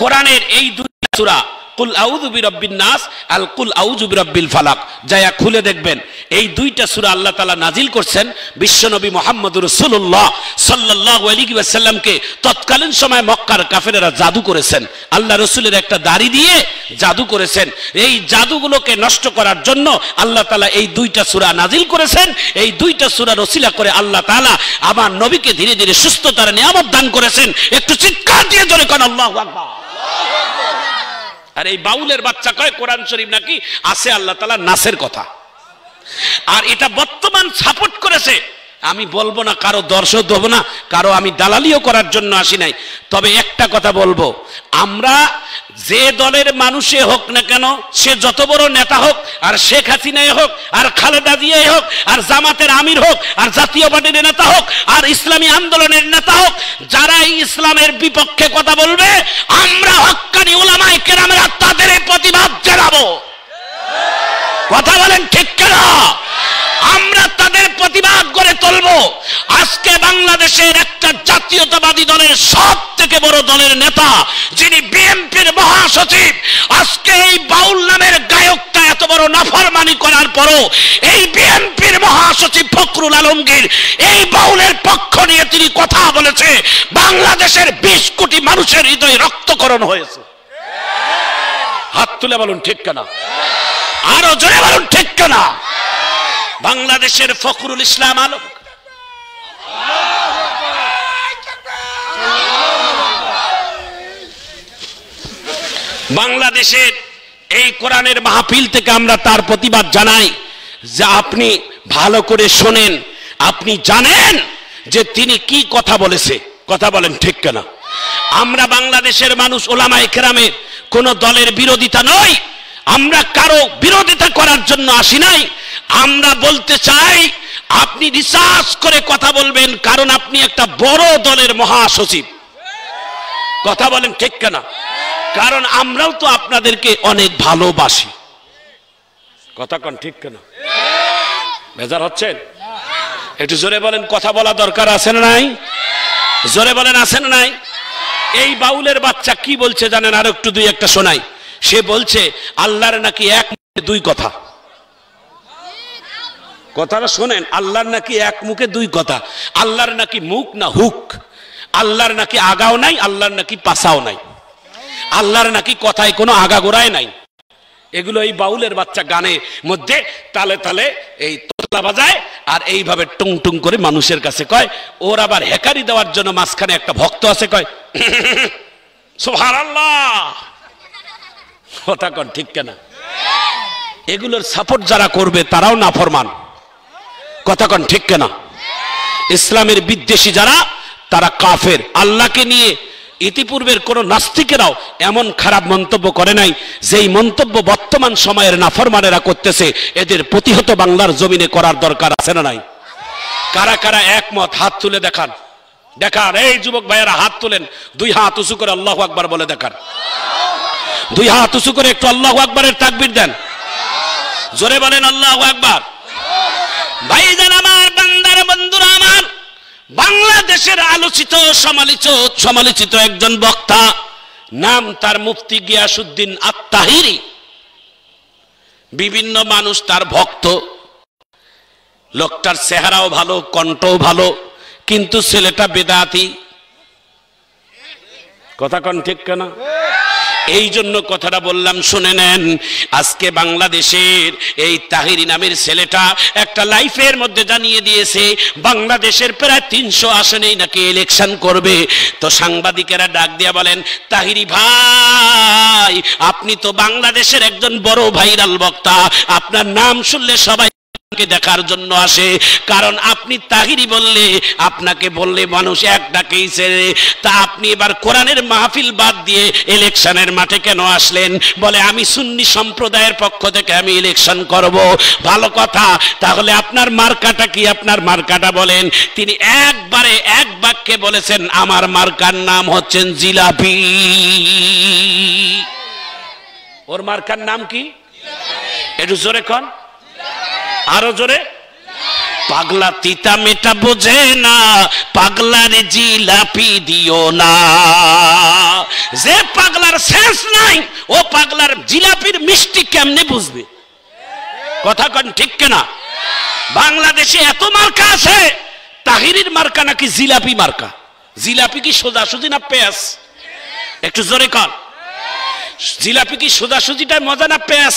কোরআনের এই দুই সূরা কুল আউযু বিরাব্বিন নাস আল কুল আউযু বিরাব্বিল ফালাক, যায়া খুলে দেখবেন এই দুইটা সূরা আল্লাহ তাআলা নাজিল করছেন বিশ্বনবী মুহাম্মদুর রাসূলুল্লাহ সাল্লাল্লাহু আলাইহি ওয়াসাল্লামকে। তৎকালীন সময় মক্কার কাফেরেরা জাদু করেছেন, আল্লাহ রাসূলের একটা দাড়ি দিয়ে জাদু করেছেন। এই জাদুগুলোকে নষ্ট করার জন্য আল্লাহ তাআলা এই দুইটা সূরা নাজিল করেছেন। এই দুইটা সূরার ওসিলা করে আল্লাহ তাআলা আমার নবীকে ধীরে ধীরে সুস্থতার নিয়ামত দান করেছেন। একটু চিৎকার দিয়ে জোরে কোন আল্লাহু আকবার। আর এই বাউলের বাচ্চা কয় কোরআন শরীফ নাকি আছে আল্লাহ তাআলা নাসের কথা, আর এটা বর্তমান সাপোর্ট করেছে। আমি বলবো না, কারো দর্শক দেব না, কারো আমি দালালিও করার জন্য আসি নাই। তবে একটা কথা বলবো, আমরা যে দলের মানুষে হোক না কেন, সে যত বড় নেতা হোক, আর শেখ হাসিনাই হোক, আর খালেদা জিয়াই হোক, আর জামাতের আমির হোক, আর জাতীয় পার্টির নেতা হোক, আর ইসলামী আন্দোলনের নেতা হোক, যারা ইসলামের বিপক্ষে কথা বলবে, আমরা হক্কানি উলামায়ে কেরামরা তাদের প্রতিবাদ জানাবো। কথা বলেন ঠিক কিনা? আমরা তাদের প্রতিবাদ করে তুলবো। আজকে বাংলাদেশের একটা জাতীয়তাবাদী দলের সব থেকে বড় দলের নেতা, যিনি বিএনপির মহাসচিব, আজকে এই বাউল নামের গায়কটা এত বড় নাফরমানি করার পরও এই বিএনপির মহাসচিব ফখরুল আলমগীর এই বাউলের পক্ষ নিয়ে তিনি কথা বলেছে। বাংলাদেশের 20 কোটি মানুষের হৃদয়ে রক্তকরণ হয়েছে। হাত তুলে বলুন ঠিক কিনা? আরো জোরে বলুন ঠিক কিনা? বাংলাদেশের ফখরুল ইসলাম আলম, বাংলাদেশের এই কোরআনের মাহফিল থেকে আমরা তার প্রতিবাদ জানাই যে আপনি ভালো করে শোনেন, আপনি জানেন যে তিনি কি কথা বলেছে। কথা বলেন ঠিক কিনা? আমরা বাংলাদেশের মানুষ উলামায়ে কেরামের কোন দলের বিরোধিতা নয়, আমরা কারো বিরোধিতা করার জন্য আসি নাই। আমরা বলতে চাই আপনি রিসার্চ করে কথা বলবেন, কারণ আপনি একটা বড় দলের মহাসচিব। কথা বলেন ঠিক কিনা? কারণ আমরাও তো আপনাদেরকে অনেক ভালোবাসি। কথা কোন ঠিক কিনা? বেজার হচ্ছেন? একটু জোরে বলেন, কথা বলা দরকার আছে না নাই? জোরে বলেন আছে না নাই? এই বাউলের বাচ্চা কি বলছে জানেন? আর একটু দুই একটা শোনাই। সে বলছে আল্লাহর নাকি এক মুখে দুই কথা। কথাটা শোনেন, আল্লাহর নাকি এক মুখে দুই কথা। আল্লাহর নাকি মুখ না হুক, আল্লাহর নাকি আগাও নাই, আল্লাহর নাকি পাছাও নাই, আল্লাহর নাকি কথায় কোনো আগাগোড়ায় নাই। এগুলো এই বাউলের বাচ্চা গানের মধ্যে তালে তালে এই তোতলা বাজায় আর এইভাবে টুং টুং করে মানুষের কাছে কয়। ওর আবার হেকারি দেওয়ার জন্য মাঝখানে একটা ভক্ত আছে, কয় সুবহানাল্লাহ। কথা কন ঠিক কিনা? এগুলোর সাপোর্ট যারা করবে তারাও নাফরমান। কথা কন ঠিক কিনা? ইসলামের বিদ্বেষী যারা, তারা কাফের। আল্লাহকে নিয়ে ইতিপূর্বের কোন নাস্তিকেরাও এমন খারাপ মন্তব্য করে নাই যেই মন্তব্য বর্তমান সময়ের নাফরমানেরা করতেছে। এদের প্রতিহত বাংলার জমিনে করার দরকার আছে না নাই? কারা কারা একমত হাত তুলে দেখান, দেখান। এই যুবক ভাইয়েরা হাত তুলেন, দুই হাত উঁচু করে আল্লাহু আকবার বলে দেখান। দুই হাত উঁচু করে একটু আল্লাহু আকবারের তাকবীর দেন। জোরে বলেন আল্লাহু আকবার। ভাইজান আমার, বান্দার বন্ধুরা আমার, বাংলাদেশের আলোচিত সমালোচিত একজন বক্তা, নাম তার মুফতি গিয়াসউদ্দিন আত-তাহিরি। বিভিন্ন মানুষ তার ভক্ত। লোকটার চেহারাও ভালো, কণ্ঠও ভালো, কিন্তু ছেলেটা বেদাতি। কথা কন ঠিক কিনা? এই জন্য কথাটা বললাম, শুনে নেন। আজকে বাংলাদেশের এই তাহিরি নামের ছেলেটা একটা লাইফের মধ্যে জানিয়ে দিয়েছে বাংলাদেশের প্রায় 300 আসনেই নাকি ইলেকশন করবে। তো সাংবাদিকেরা ডাক দিয়া বলেন, তাহিরি ভাই, আপনি তো বাংলাদেশের একজন বড় ভাইরাল বক্তা, আপনার নাম শুনলে সবাই দেখার জন্য আসে, কারণ আপনি তাহিরি বললে, আপনাকে বললে মানুষ এক ডাকেই ছেড়ে। তা আপনি এবার কোরআনের মাহফিল বাদ দিয়ে ইলেকশনের মাঠে কেন আসলেন? বলে আমি সুন্নি সম্প্রদায়ের পক্ষ থেকে আমি ইলেকশন করব। ভালো কথা, তাহলে আপনার মার্কাটা কি? আপনার মার্কাটা বলেন। তিনি একবারে এক বাক্যে বলেছেন, আমার মার্কার নাম হচ্ছেন জিলাপি। ওর মার্কার নাম কি? একটু জোরে কন, আরো জোরে। পাগলা তিতা মেটা বোঝে না, পাগলার জিলাপি দিও না। যে পাগলার সেন্স নাই ও পাগলার জিলাপির মিষ্টি কেমনে বুঝবে? কথা কন ঠিক কিনা? বাংলাদেশে এত মার্কা আছে, তাহিরির মার্কা নাকি জিলাপি মার্কা? জিলাপি কি সোজাসুজি না পেঁয়াজ? একটু জোরে কর, জিলাপি কি সোজাসুজিটার মজা না পেঁয়াজ?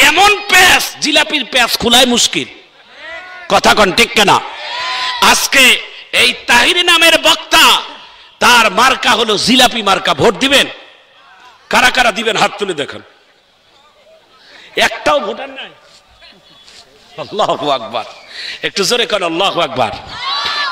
এমন পেঁয়াজ, জিলাপির পেঁয়াজ খোলাই মুশকিল। কথা কন ঠিক কিনা? আজকে এই তাহিরি নামের বক্তা, তার মার্কা হলো জিলাপি মার্কা। ভোট দিবেন? কারা কারা দিবেন হাত তুলে দেখেন। একটাও ভোটার নাই। আল্লাহু আকবার, একটু জোরে করেন আল্লাহু আকবার।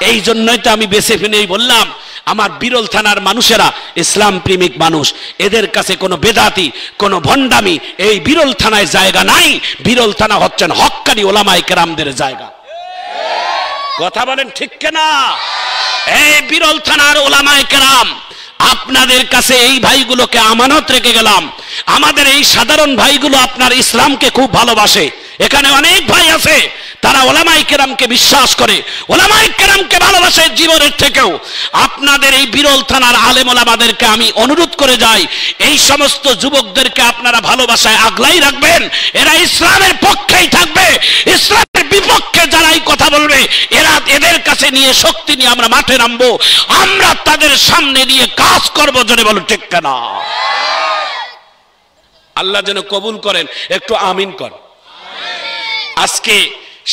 এই জন্যই তো আমি বেছে ফেলেই বললাম, আমার বিরল থানার মানুষেরা ইসলাম প্রেমিক মানুষ, এদের কাছে কোনো বেদাতি কোনো ভণ্ডামি এই বিরল থানায় জায়গা নাই। বিরল থানা হচ্ছেন হক্কানি ওলামায়ে কেরামদের জায়গা। কথা বলেন ঠিক কিনা? এই বিরল থানার ওলামায়ে কেরাম, আপনাদের কাছে এই ভাইগুলোকে আমানত রেখে গেলাম। আমাদের এই সাধারণ ভাইগুলো আপনার ইসলামকে খুব ভালোবাসে। এখানে অনেক ভাই আছে, তারা ওলামায়ে কেরামকে বিশ্বাস করে, ওলামায়ে কেরামকে ভালোবাসে জীবনের থেকেও। আপনাদের এই বিরল থানার আলেম ওলামাদেরকে আমি অনুরোধ করে যাই, এই সমস্ত যুবকদেরকে আপনারা ভালোবাসায় আগলাই রাখবেন। এরা ইসলামের পক্ষেই থাকবে, ইসলামের বিপক্ষে যারাই কথা বলবে এদের কাছে নিয়ে শক্তি নিয়ে আমরা মাঠে নামবো, আমরা তাদের সামনে নিয়ে কাজ করবো। জোরে বলো ঠিক কিনা? আল্লাহ যেন কবুল করেন, একটু আমিন কর। আজকে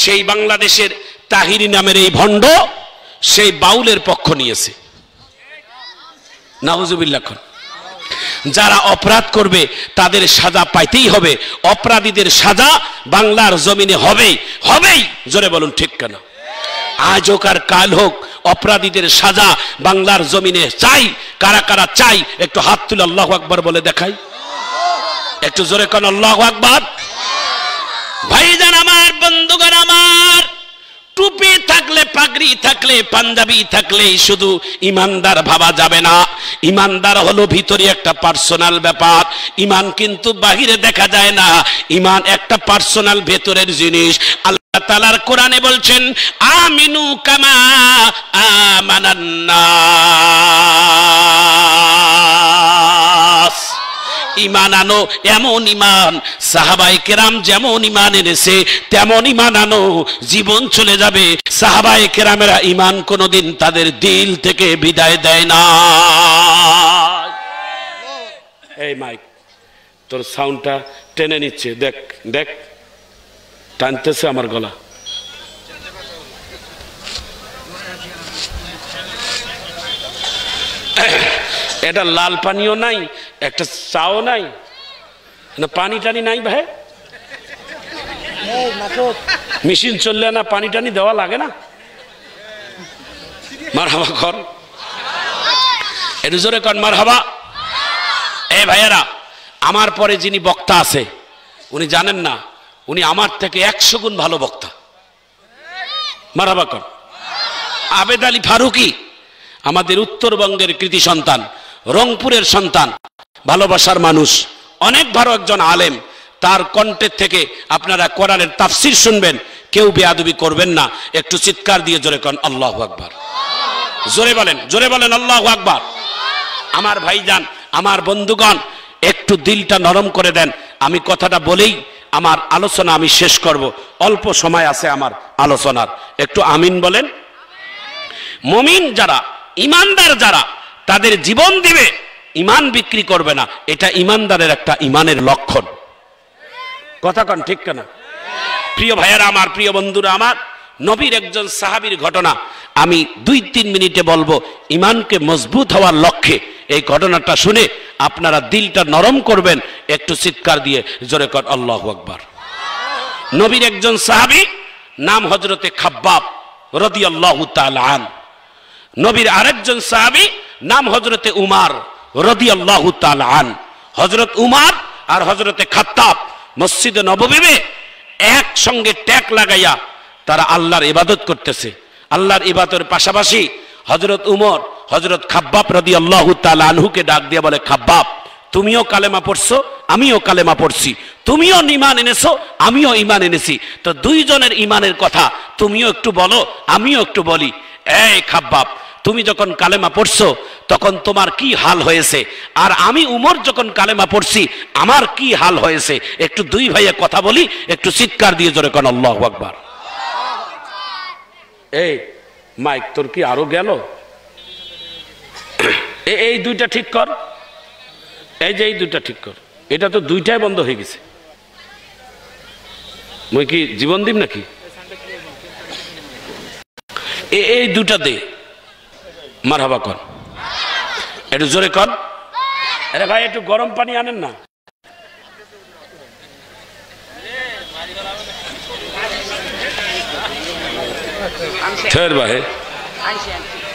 সেই বাংলাদেশের তাহিরি নামের এই ভণ্ড সেই বাউলের পক্ষ নিয়েছে। নাউজুবিল্লাহ। যারা অপরাধ করবে তাদের সাজা পাইতেই হবে, অপরাধীদের সাজা বাংলার জমিনে হবেই হবেই। জোরে বলুন ঠিক কিনা? আজ হোক আর কাল হোক, অপরাধীদের সাজা বাংলার জমিনে চাই। কারা কারা চাই একটু হাত তুলে আল্লাহু আকবার বলে দেখাই। একটু জোরে কোন আল্লাহু আকবার। ভাইজান আমার, বন্ধুগণ আমার, টুপি থাকলে, পাগড়ি থাকলে, পাঞ্জাবি থাকলে শুধু ইমানদার ভাবা যাবে না। ইমানদার হলো ভিতরে একটা পার্সোনাল ব্যাপার। ইমান কিন্তু বাহিরে দেখা যায় না, ইমান একটা পার্সোনাল ভেতরের জিনিস। আল্লাহ তাআলার কোরআনে বলছেন, আমিনু কামা আমানান নাস। ইমান আনো, এমন ইমান সাহাবায়ে কেরাম যেমন ইমান এনেছে তেমন ইমান আনো, জীবন চলে যাবে। সাহাবায়ে কেরামেরা ইমান কোনোদিন তাদের দিল থেকে বিদায় দেয় না। এই মাইক তোর সাউন্ডটা টেনে নিচ্ছে, দেখ দেখ, টানতেছে আমার গলা। এটা লাল পানিও নাই, একটা চাও নাই, পানি টানি নাই ভাই। মেশিন চললে না পানি টানি দেওয়া লাগে না? মারহাবা কর, একটু জোরে কর মারহাবা। এ ভাইয়েরা, আমার পরে যিনি বক্তা আছে উনি জানেন না, উনি আমার থেকে 100 গুণ ভালো বক্তা। মারহাবা কর। আবেদ আলী ফারুকি আমাদের উত্তরবঙ্গের কৃতি সন্তান, রংপুরের সন্তান, ভালোবাসার মানুষ, অনেক বড় একজন আলেম। তার কণ্ঠের থেকে আপনারা কোরআনের তাফসীর শুনবেন, কেউ বেয়াদবি করবেন না। একটু চিৎকার দিয়ে জোরে করেন আল্লাহু আকবার। জোরে বলেন, জোরে বলেন আল্লাহু আকবার। আমার ভাইজান, আমার বন্ধুগণ, একটু দিলটা নরম করে দেন। আমি কথাটা বলেই আমার আলোচনা আমি শেষ করব, অল্প সময় আছে আমার আলোচনার। একটু আমিন বলেন। মুমিন যারা, ইমানদার যারা, তাদের জীবন দিবে, ইমান বিক্রি করবে না। এটা ইমানদারের একটা ইমানের লক্ষণ। কথা কন ঠিক কিনা? প্রিয় ভাইয়েরা আমার, প্রিয় বন্ধুরা আমার, নবীর একজন সাহাবীর ঘটনা আমি 2-3 মিনিটে বলবো। ইমানকে মজবুত হওয়ার লক্ষ্যে এই ঘটনাটা শুনে আপনারা দিলটা নরম করবেন। একটু চিৎকার দিয়ে জোরে কর আল্লাহু আকবার। নবীর একজন সাহাবী, নাম হযরতে খাব্বাব রাদিয়াল্লাহু তাআলা আন। নবীর আরেকজন সাহাবী নাম হযরতে উমার রাদিয়াল্লাহু তাআলা আন। হযরত উমার আর হযরতে খাত্তাব মসজিদে নববীতে একসঙ্গে ট্যাক লাগাইয়া তারা আল্লাহর ইবাদত করতেছে। আল্লাহর ইবাদতের পাশাপাশি হযরত উমর হযরত খাব্বাব রাদিয়াল্লাহু তাআলা আনহুকে ডাক দিয়ে বলে, খাব্বাব, তুমিও কালেমা পড়ছো, আমিও কালেমা পড়ছি, তুমিও ঈমান এনেছো, আমিও ঈমান এনেছি, তো দুইজনের ঈমানের কথা তুমিও একটু বলো, আমিও একটু বলি। এই খাব্বাব, তুমি যখন কালেমা পড়ছো তখন তোমার কি হাল হয়েছে, আর আমি উমর যখন কালেমা পড়ছি আমার কি হাল হয়েছে, একটু দুই ভাইয়ে কথা বলি, একটু চিৎকার দিয়ে জোরে কোন আল্লাহু আকবার। এই মাইক তোর কি আরো গেল? এই দুইটা ঠিক কর, এই যে এই দুইটা ঠিক কর, এটা তো দুইটাই বন্ধ হয়ে গেছে। মই কি জীবন দিব নাকি? এই দুটা দে, মারহাবা কর, একটু জোরে কর। আরে ভাই একটু গরম পানি আনেন না।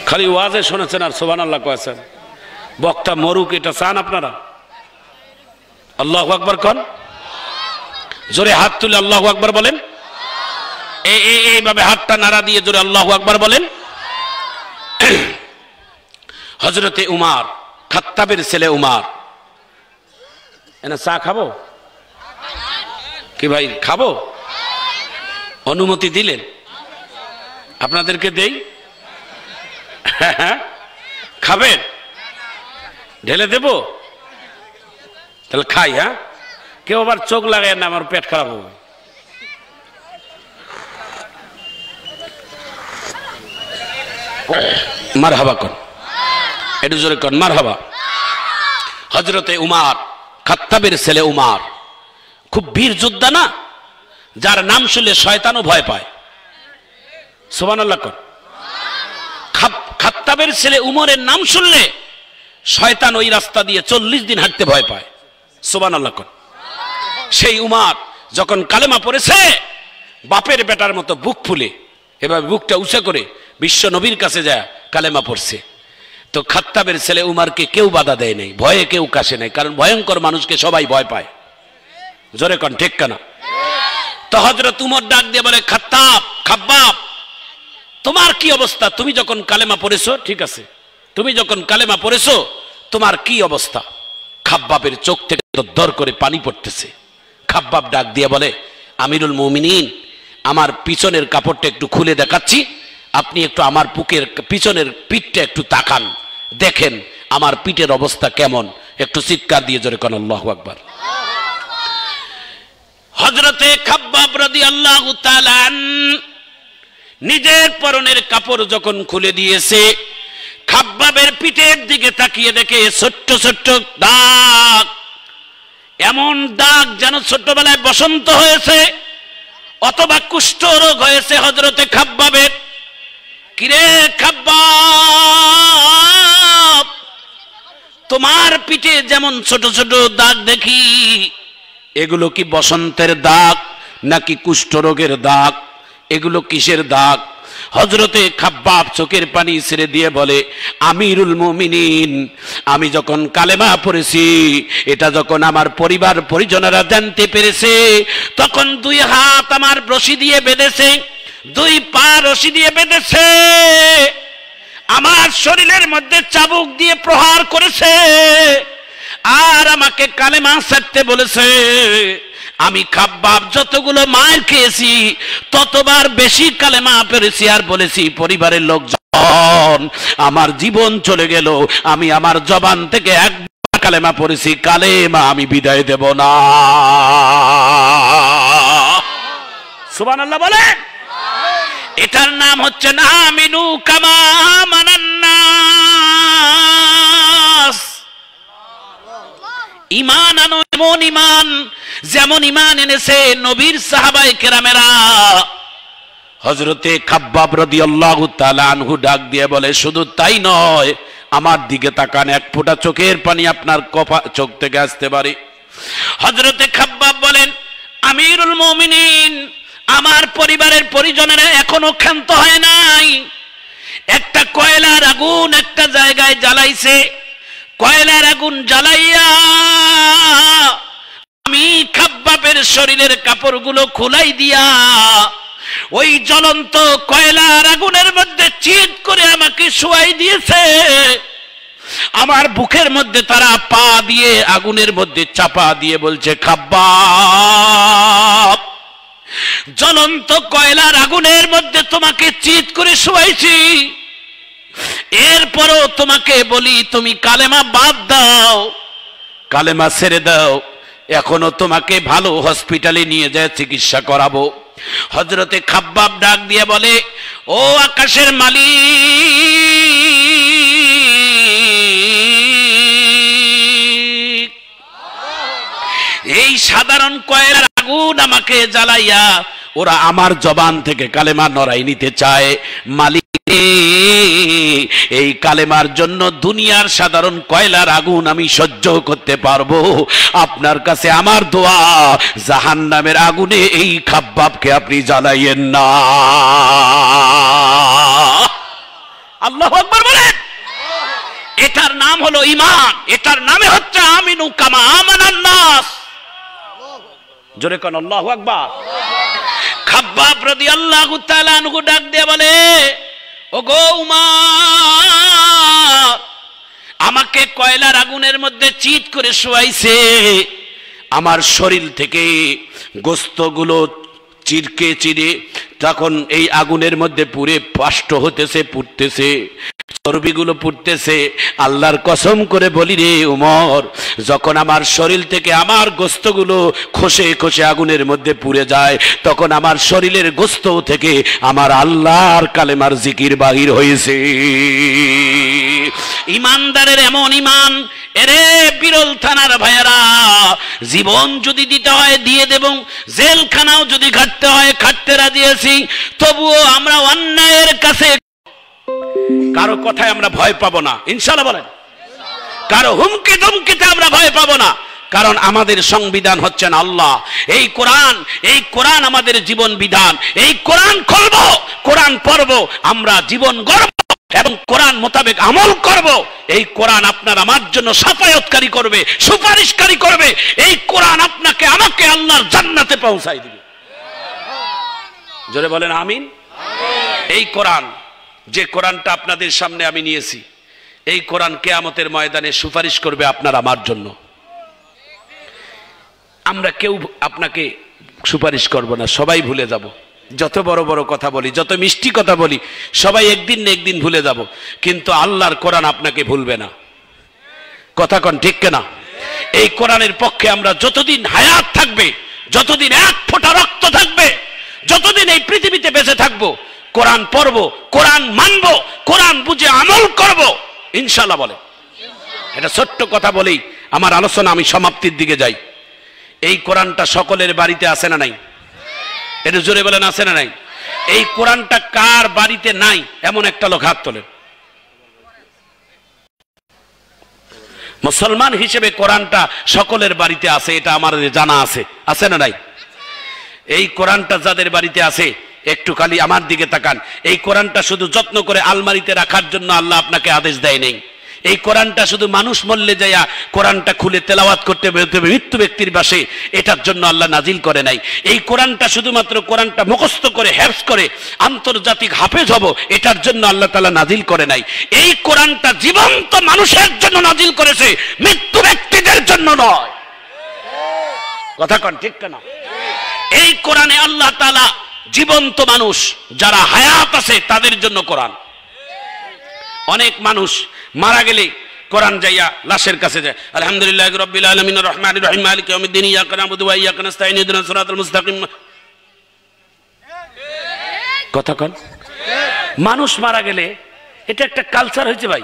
খালি ওয়াজে শুনেছেন আর সুবহানাল্লাহ কয়েছেন, বক্তা মরুক এটা চান আপনারা? আল্লাহু আকবার কন, জোরে হাত তুলে আল্লাহু আকবার বলেন। এইভাবে হাতটা নাড়া দিয়ে জোরে আল্লাহু আকবার বলেন। হযরতে উমর, খাত্তাবের ছেলে উমর, এনা চা খাবো কি ভাই? খাবো? অনুমতি দিলেন? আপনাদেরকে দেই? খাবেন? ঢেলে দেব? তাহলে খাই। হ্যাঁ, কেউ আবার চোখ লাগায় না, আমার পেট খারাপ হবে। মারহাবা কর, একটু জোরে কর মারহাবা। হযরতে উমর, খাত্তাবের ছেলে উমর খুব বীর যোদ্ধা না, যার নাম শুনলে শয়তানও ভয় পায়। সুবহানাল্লাহ কর। খাত্তাবের ছেলে উমরের নাম শুনলে শয়তান ওই রাস্তা দিয়ে 40 দিন হাঁটতে ভয় পায়। সুবহানাল্লাহ কর। সেই উমর যখন কালেমা পড়েছে, বাপের বেটার মতো বুক ফুলে এভাবে বুকটা উঁচা করে বিশ্ব নবীর কাছে যায় কালেমা পড়ছে। তো খাত্তাবের ছেলে উমরকে কেউ বাধা দেয় নাই, ভয়ে কেউ কাছে নাই, কারণ ভয়ঙ্কর মানুষকে সবাই ভয় পায়। জোরে কন ঠিক কানা? তো হযরত উমর ডাক দিয়ে বলে, খাত্তাব, খাব্বাব, তোমার কি অবস্থা? তুমি যখন কালেমা পড়েছো, ঠিক আছে, তুমি যখন কালেমা পড়েছো তোমার কি অবস্থা? খাব্বাবের চোখ থেকে দর করে পানি পড়তেছে। খাব্বাব ডাক দিয়ে বলে, আমিরুল মুমিনিন, আমার পিছনের কাপড়টা একটু খুলে দেখাচ্ছি, আপনি একটু আমার বুকের পিছনের পিঠটা একটু তাকান, দেখেন আমার পিঠের অবস্থা কেমন। একটু চিৎকার দিয়ে জোরে কোন আল্লাহু আকবার। হযরতে খাব্বাব রাদিয়াল্লাহু তাআলা নিজের পরনের কাপড় যখন খুলে দিয়েছে, খাব্বাবের পিঠের দিকে তাকিয়ে দেখে ছোট্ট ছোট্ট দাগ, এমন দাগ যেন ছোট্টবেলায় বসন্ত হয়েছে অথবা কুষ্ঠ রোগ হয়েছে হযরতে খাব্বাবের। কিরে খাব্বাব, তোমার পিঠে যেমন ছোট ছোট দাগ দেখি, এগুলো কি বসন্তের দাগ নাকি কুষ্ঠ রোগের দাগ? এগুলো কিসের দাগ? হযরতে খাব্বাব চোখের পানি ছেড়ে দিয়ে বলে, আমিরুল মুমিনিন, আমি যখন কালেমা পড়েছি, এটা যখন আমার পরিবার পরিজনেরা জানতে পেরেছে, তখন 2 হাত আমার রশি দিয়ে বেঁধেছে, 2 পা রশি দিয়ে বেঁধেছে, আমার শরীরের মধ্যে চাবুক দিয়ে প্রহার করেছে, আর আমাকে কালেমা ছাড়তে বলেছে। আমি খাব্বাব যতগুলো মার খেয়েছি ততবার বেশি কালেমা পড়েছি আর বলেছি, পরিবারের লোকজন, আমার জীবন চলে গেল, আমি আমার জবান থেকে একবার কালেমা পড়েছি, কালেমা আমি বিদায় দেব না। সুবহানাল্লাহ বলে। এটার নাম হচ্ছে না আমিনু কামা আমানান্নাস। ঈমান আনো এমন ঈমান যেমন ঈমান এনেছে নবীর সাহাবায়ে কেরামেরা। হযরতে খাব্বাব রাদিয়াল্লাহু তাআলা আনহু ডাক দিয়ে বলে, শুধু তাই নয়, আমার দিকে তাকান, এক ফোঁটা চোখের পানি আপনার চোখ থেকে আসতে পারে। হযরতে খাব্বাব বলেন, আমিরুল মুমিনিন, আমার পরিবারের পরিজনেরা এখনো ক্ষান্ত হয় নাই। একটা কয়লার আগুন একটা জায়গায় জ্বালাইছে, কয়লার আগুন জ্বালাইয়া আমি খাব্বাবের শরীরের কাপড়গুলো খুলাই দিয়া ওই জ্বলন্ত কয়লার আগুনের মধ্যে চিৎ করে আমাকে শোয়াই দিয়েছে। আমার বুকের মধ্যে তারা পা দিয়ে আগুনের মধ্যে চাপা দিয়ে বলছে, খাব্বাব, জ্বলন্ত কয়লার আগুনের মধ্যে তোমাকে চিৎ করে শোয়াইছি, এরপরও তোমাকে বলি তুমি কালেমা বাদ দাও, কালেমা ছেড়ে দাও, এখনো তোমাকে ভালো হসপিটালে নিয়ে যায় চিকিৎসা করাবো। হযরতে খাব্বাব ডাক দিয়ে বলে, ও আকাশের মালিক, এই সাধারণ কয়লার আগুন আমাকে জ্বালাইয়া ওরা আমার জবান থেকে কালেমা নড়াই নিতে চায়। মালিক, এই কালেমার জন্য দুনিয়ার সাধারণ কয়লার আগুন আমি সহ্য করতে পারবো। আপনার কাছে আমার দোয়া, জাহান্নামের আগুনে এই খাব্বাবকে আপনি জ্বালাইয়েন না। আল্লাহু আকবার বলেন। এটার নাম হলো ঈমান, এটার নামে হচ্ছে আমিনু কামা আমানান নাস। জোরে কোন আল্লাহু আকবার। খাব্বাব রাদিয়াল্লাহু তাআলা আনহু ডাক দিয়ে বলে, ও গো উমার, আমাকে কয়লার আগুনের মধ্যে চিৎ করে শোয়াইছে, আমার শরীর থেকে গোস্তগুলো চিরকে চিরে তখন এই আগুনের মধ্যে পুড়ে পাষ্ট হতেছে, পুড়তেছে, চর্বিগুলো পুড়তেছে। আল্লাহর কসম করে বলি রে উমর, যখন আমার শরীর থেকে আমার গোস্তগুলো খসে খসে আগুনের মধ্যে পুড়ে যায়, তখন আমার শরীরের গোস্ত থেকে আমার আল্লাহর কালেমার জিকির বাহির হয়েছে। ইমানদারের এমন ইমান, এরে বিরল থানার ভাইয়েরা, জীবন যদি দিতে হয় দিয়ে দেব, জেলখানাও যদি খাটতে হয় খাটতে রাজি আছি, তবুও আমরা অন্যায়ের কাছে কারো কথায় আমরা ভয় পাবো না, ইনশাআল্লাহ বলেন। কারো হুমকি ধমকিতে আমরা ভয় পাবো না, কারণ আমাদের সংবিধান হচ্ছেন আল্লাহ। এই কোরআন, এই কোরআন আমাদের জীবন বিধান। এই কোরআন খুলবো, কোরআন পড়বো, আমরা জীবন গড়ব এবং কোরআন মোতাবেক আমল করব। এই কোরআন আপনার আমার জন্য সাফায়াতকারী করবে, সুপারিশকারী করবে। এই কোরআন আপনাকে আমাকে আল্লাহর জান্নাতে পৌঁছায় দিবে। জোরে বলেন আমিন। এই কোরআন, যে কোরআনটা আপনাদের সামনে আমি নিয়েছি, এই কোরআন কিয়ামতের ময়দানে সুপারিশ করবে আপনার আমার জন্য। আমরা কেউ আপনাকে সুপারিশ করব না, সবাই ভুলে যাব। যত বড় বড় কথা বলি, যত মিষ্টি কথা বলি, সবাই একদিন না একদিন ভুলে যাব, কিন্তু আল্লাহর কোরআন আপনাকে ভুলবে না। কথা কোন ঠিক কিনা? এই কোরআনের পক্ষে আমরা যতদিন হায়াত থাকবে, যতদিন এক ফোঁটা রক্ত থাকবে, যতদিন এই পৃথিবীতে বেঁচে থাকবো, কোরআন পড়বো, কোরআন মানবো, কোরআন বুঝে আমল করব, ইনশাআল্লাহ বলে। এটা ছোট্ট কথা বলেই আমার আলোচনা আমি সমাপ্তির দিকে যাই। এই কোরআনটা সকলের বাড়িতে আছে না নাই? এটা জোরে বলেন আছে না নাই? এই কোরআনটা কার বাড়িতে নাই এমন একটা লোক হাত তোলেন। মুসলমান হিসেবে কোরআনটা সকলের বাড়িতে আছে, এটা আমার জানা আছে, আছে না নাই? এই কোরআনটা যাদের বাড়িতে আছে একটু খালি আমার দিকে তাকান। এই কোরআনটা শুধু যত্ন করে আলমারিতে রাখার জন্য আল্লাহ আপনাকে আদেশ দেয় নাই। এই কোরআনটা শুধু মানুষ মরলে যাইয়া কোরআনটা খুলে তেলাওয়াত করতে মৃত্যু ব্যক্তির বাসে, এটার জন্য আল্লাহ নাজিল করে নাই। এই কোরআনটা শুধুমাত্র কোরআনটা মুখস্থ করে হেফজ করে আন্তর্জাতিক হাফেজ হব, এটার জন্য আল্লাহ তাআলা নাজিল করে নাই। এই কোরআনটা জীবন্ত মানুষের জন্য নাজিল করেছে, মৃত্যু ব্যক্তিদের জন্য নয়। কথা কোন ঠিক না? এই কোরআনে আল্লাহ তাআলা জীবন্ত মানুষ যারা হায়াত আছে তাদের জন্য কোরআন। অনেক মানুষ মারা গেলে কোরআন যাইয়া লাশের কাছে যায়, আলহামদুলিল্লাহি রাব্বিল আলামিন আর রহমানির রহিম মালিকি ইয়াউমিদ্দিন ইয়াকা না'বুদু ওয়া ইয়াকা নাস্তাঈন ইহদিনাস সিরাতাল মুস্তাকিম। কথা কোন? মানুষ মারা গেলে এটা একটা কালচার হয়েছে ভাই।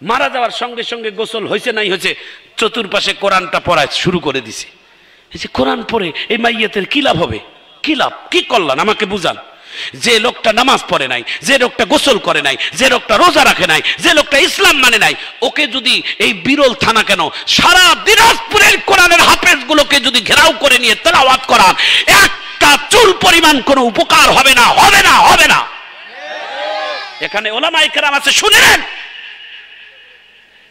মারা যাওয়ার সঙ্গে সঙ্গে গোসল হয়েছে নাই হয়েছে, চতুর্পাশে কোরআনটা পড়ায় শুরু করে দিছে। এই যে কোরআন পড়ে এই মাইয়াতের কি লাভ হবে? কি লাভ, কি করলেন আমাকে বুঝান। যে লোকটা নামাজ পড়ে নাই, যে লোকটা গোসল করে নাই, যে লোকটা রোজা রাখে নাই, যে লোকটা ইসলাম মানে নাই, ওকে যদি এই বিরল থানা কেন সারা দিনাজপুরের কোরআনের হাফেজ গুলোকে যদি ঘেরাও করে নিয়ে তেলাওয়াত করান, একটা চুল পরিমাণ কোনো উপকার হবে না, হবে না, হবে না। এখানে ওলামায়ে কেরাম আছে, শুনেন,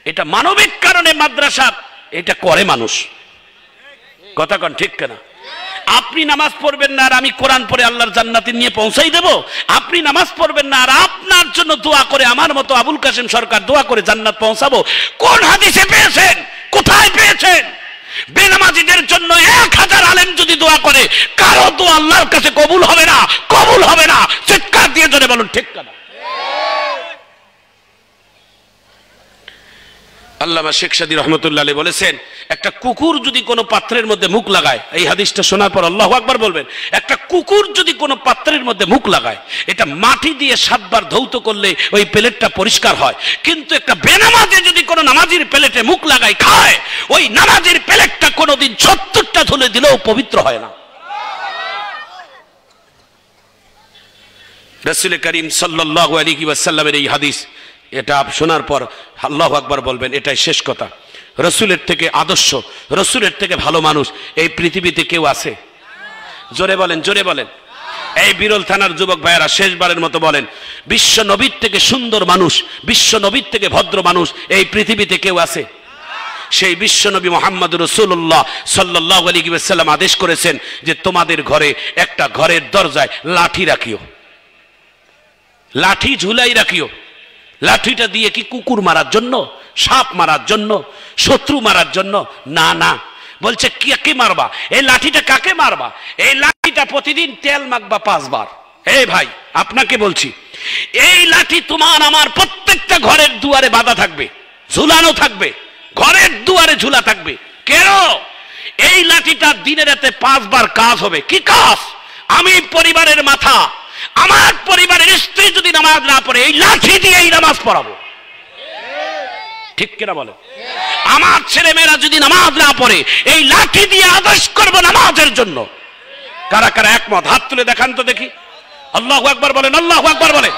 এটা মানবিক কারণে মাদ্রাসা এটা করে মানুষ। কথা কোন ঠিক কিনা? আপনি নামাজ পড়বেন না আর আমি কোরআন পড়ে আল্লাহর জান্নাতে নিয়ে পৌঁছাই দেব? আপনি নামাজ পড়বেন না আর আপনার জন্য দোয়া করে আমার মতো আবুল কাসেম সরকার দোয়া করে জান্নাত পৌঁছাবো? কোন হাদিসে পেয়েছেন? কোথায় পেয়েছেন? বেনামাজিদের জন্য 1000 আলেম যদি দোয়া করে, কারো দোয়া আল্লাহর কাছে কবুল হবে না, কবুল হবে না। চিৎকার দিয়ে জোরে বলুন ঠিক কিনা? আল্লামা শেখ সাদী রহমতুল্লাহ আলাইহি বলেছেন, একটা কুকুর যদি কোনো পাত্রের মধ্যে মুখ লাগায়, এই হাদিসটা শোনার পর আল্লাহু আকবার বলবেন, একটা কুকুর যদি কোনো পাত্রের মধ্যে মুখ লাগায়, এটা মাটি দিয়ে 7 বার ধৌত করলে ওই প্লেটটা পরিষ্কার হয়। কিন্তু একটা বেনামাজি যদি কোনো নামাজির প্লেটে মুখ লাগায় খায়, ওই নামাজির প্লেটটা কোনোদিন 70টা ধুলে দিলেও পবিত্র হয় না। রাসূল করিম সাল্লাল্লাহু আলাইহি ওয়াসাল্লামের এই হাদিস, এটা শোনার পর আল্লাহু আকবার বলবেন, এটাই শেষ কথা। রসুলের থেকে আদর্শ, রসুলের থেকে ভালো মানুষ এই পৃথিবীতে কেউ আছে? জোরে বলেন, জোরে বলেন। এই বিরল থানার যুবক ভাইয়েরা শেষবারের মতো বলেন, বিশ্ব নবীর থেকে সুন্দর মানুষ, বিশ্ব নবীর থেকে ভদ্র মানুষ এই পৃথিবীতে কেউ আছে? সেই বিশ্ব নবী মুহাম্মদ রাসূলুল্লাহ সাল্লাল্লাহু আলাইহি ওয়াসাল্লাম আদেশ করেছেন যে তোমাদের ঘরে একটা ঘরের দরজায় লাঠি রাখিও, লাঠি ঝুলাই রাখিও। লাঠিটা দিয়ে কি কুকুর মারার জন্য, সাপ মারার জন্য, শত্রু মারার জন্য? না না, বলছে কে মারবা? এই লাঠিটা কাকে মারবা? এই লাঠিটা প্রতিদিন তেল মাখবা 5 বার। এই ভাই আপনাকে বলছি, এই লাঠি তোমার আমার প্রত্যেকটা ঘরের দুয়ারে বাঁধা থাকবে, ঝুলানো থাকবে, ঘরের দুয়ারে ঝুলা থাকবে। কেন? এই লাঠিটা দিনে রাতে 5 বার কাজ হবে। কি কাজ? আমি পরিবারের মাথা, আমার পরিবারের স্ত্রী যদি নামাজ না পড়ে, এই লাঠি দিয়েই নামাজ পড়াবো। ঠিক কিনা বলে? আমার ছেলে মেয়েরা যদি নামাজ না পড়ে, এই লাঠি দিয়ে আদেশ করব নামাজের জন্য। কারা কারা একমত? হাত তুলে দেখান তো দেখি। আল্লাহু আকবার বলেন, আল্লাহু আকবার বলেন।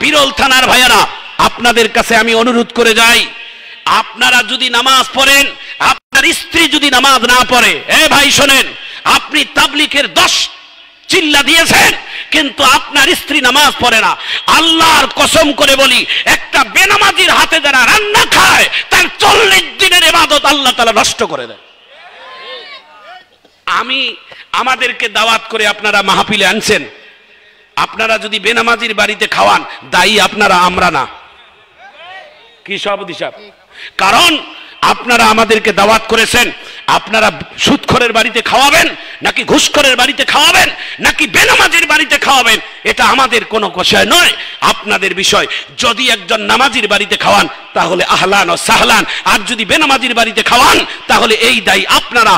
বিরল থানার ভাইয়ারা, আপনাদের কাছে আমি অনুরোধ করে যাই, আপনারা যদি নামাজ পড়েন, আপনার স্ত্রী যদি নামাজ না পড়ে, এ ভাই শোনেন, আপনি তাবলীগের 10 চিল্লা দিয়েছেন কিন্তু আপনার স্ত্রী নামাজ পড়ে না, আল্লাহর কসম করে বলি, একটা বেনামাজির হাতে যারা রান্না খায়, তার 40 দিনের ইবাদত আল্লাহ তাআলা নষ্ট করে দেয়। আমাদেরকে দাওয়াত করে আপনারা মাহফিলে আনছেন, আপনারা যদি বেনামাজির বাড়িতে খাওয়ান, দায়ী আপনারা, আমরা না। কি সভাপতি সাহেব? কারণ আপনারা আমাদেরকে দাওয়াত করেছেন, আপনারা সুদখোরের বাড়িতে খাওয়াবেন নাকি ঘুষখোরের বাড়িতে খাওয়াবেন নাকি বেনামাজির বাড়িতে খাওয়াবেন, এটা আমাদের কোনো বিষয় নয়, আপনাদের বিষয়। যদি একজন নামাজির বাড়িতে খাওয়ান তাহলে আহলান ও সাহলান, আর যদি বেনামাজির বাড়িতে খাওয়ান তাহলে এই দায়ী আপনারা।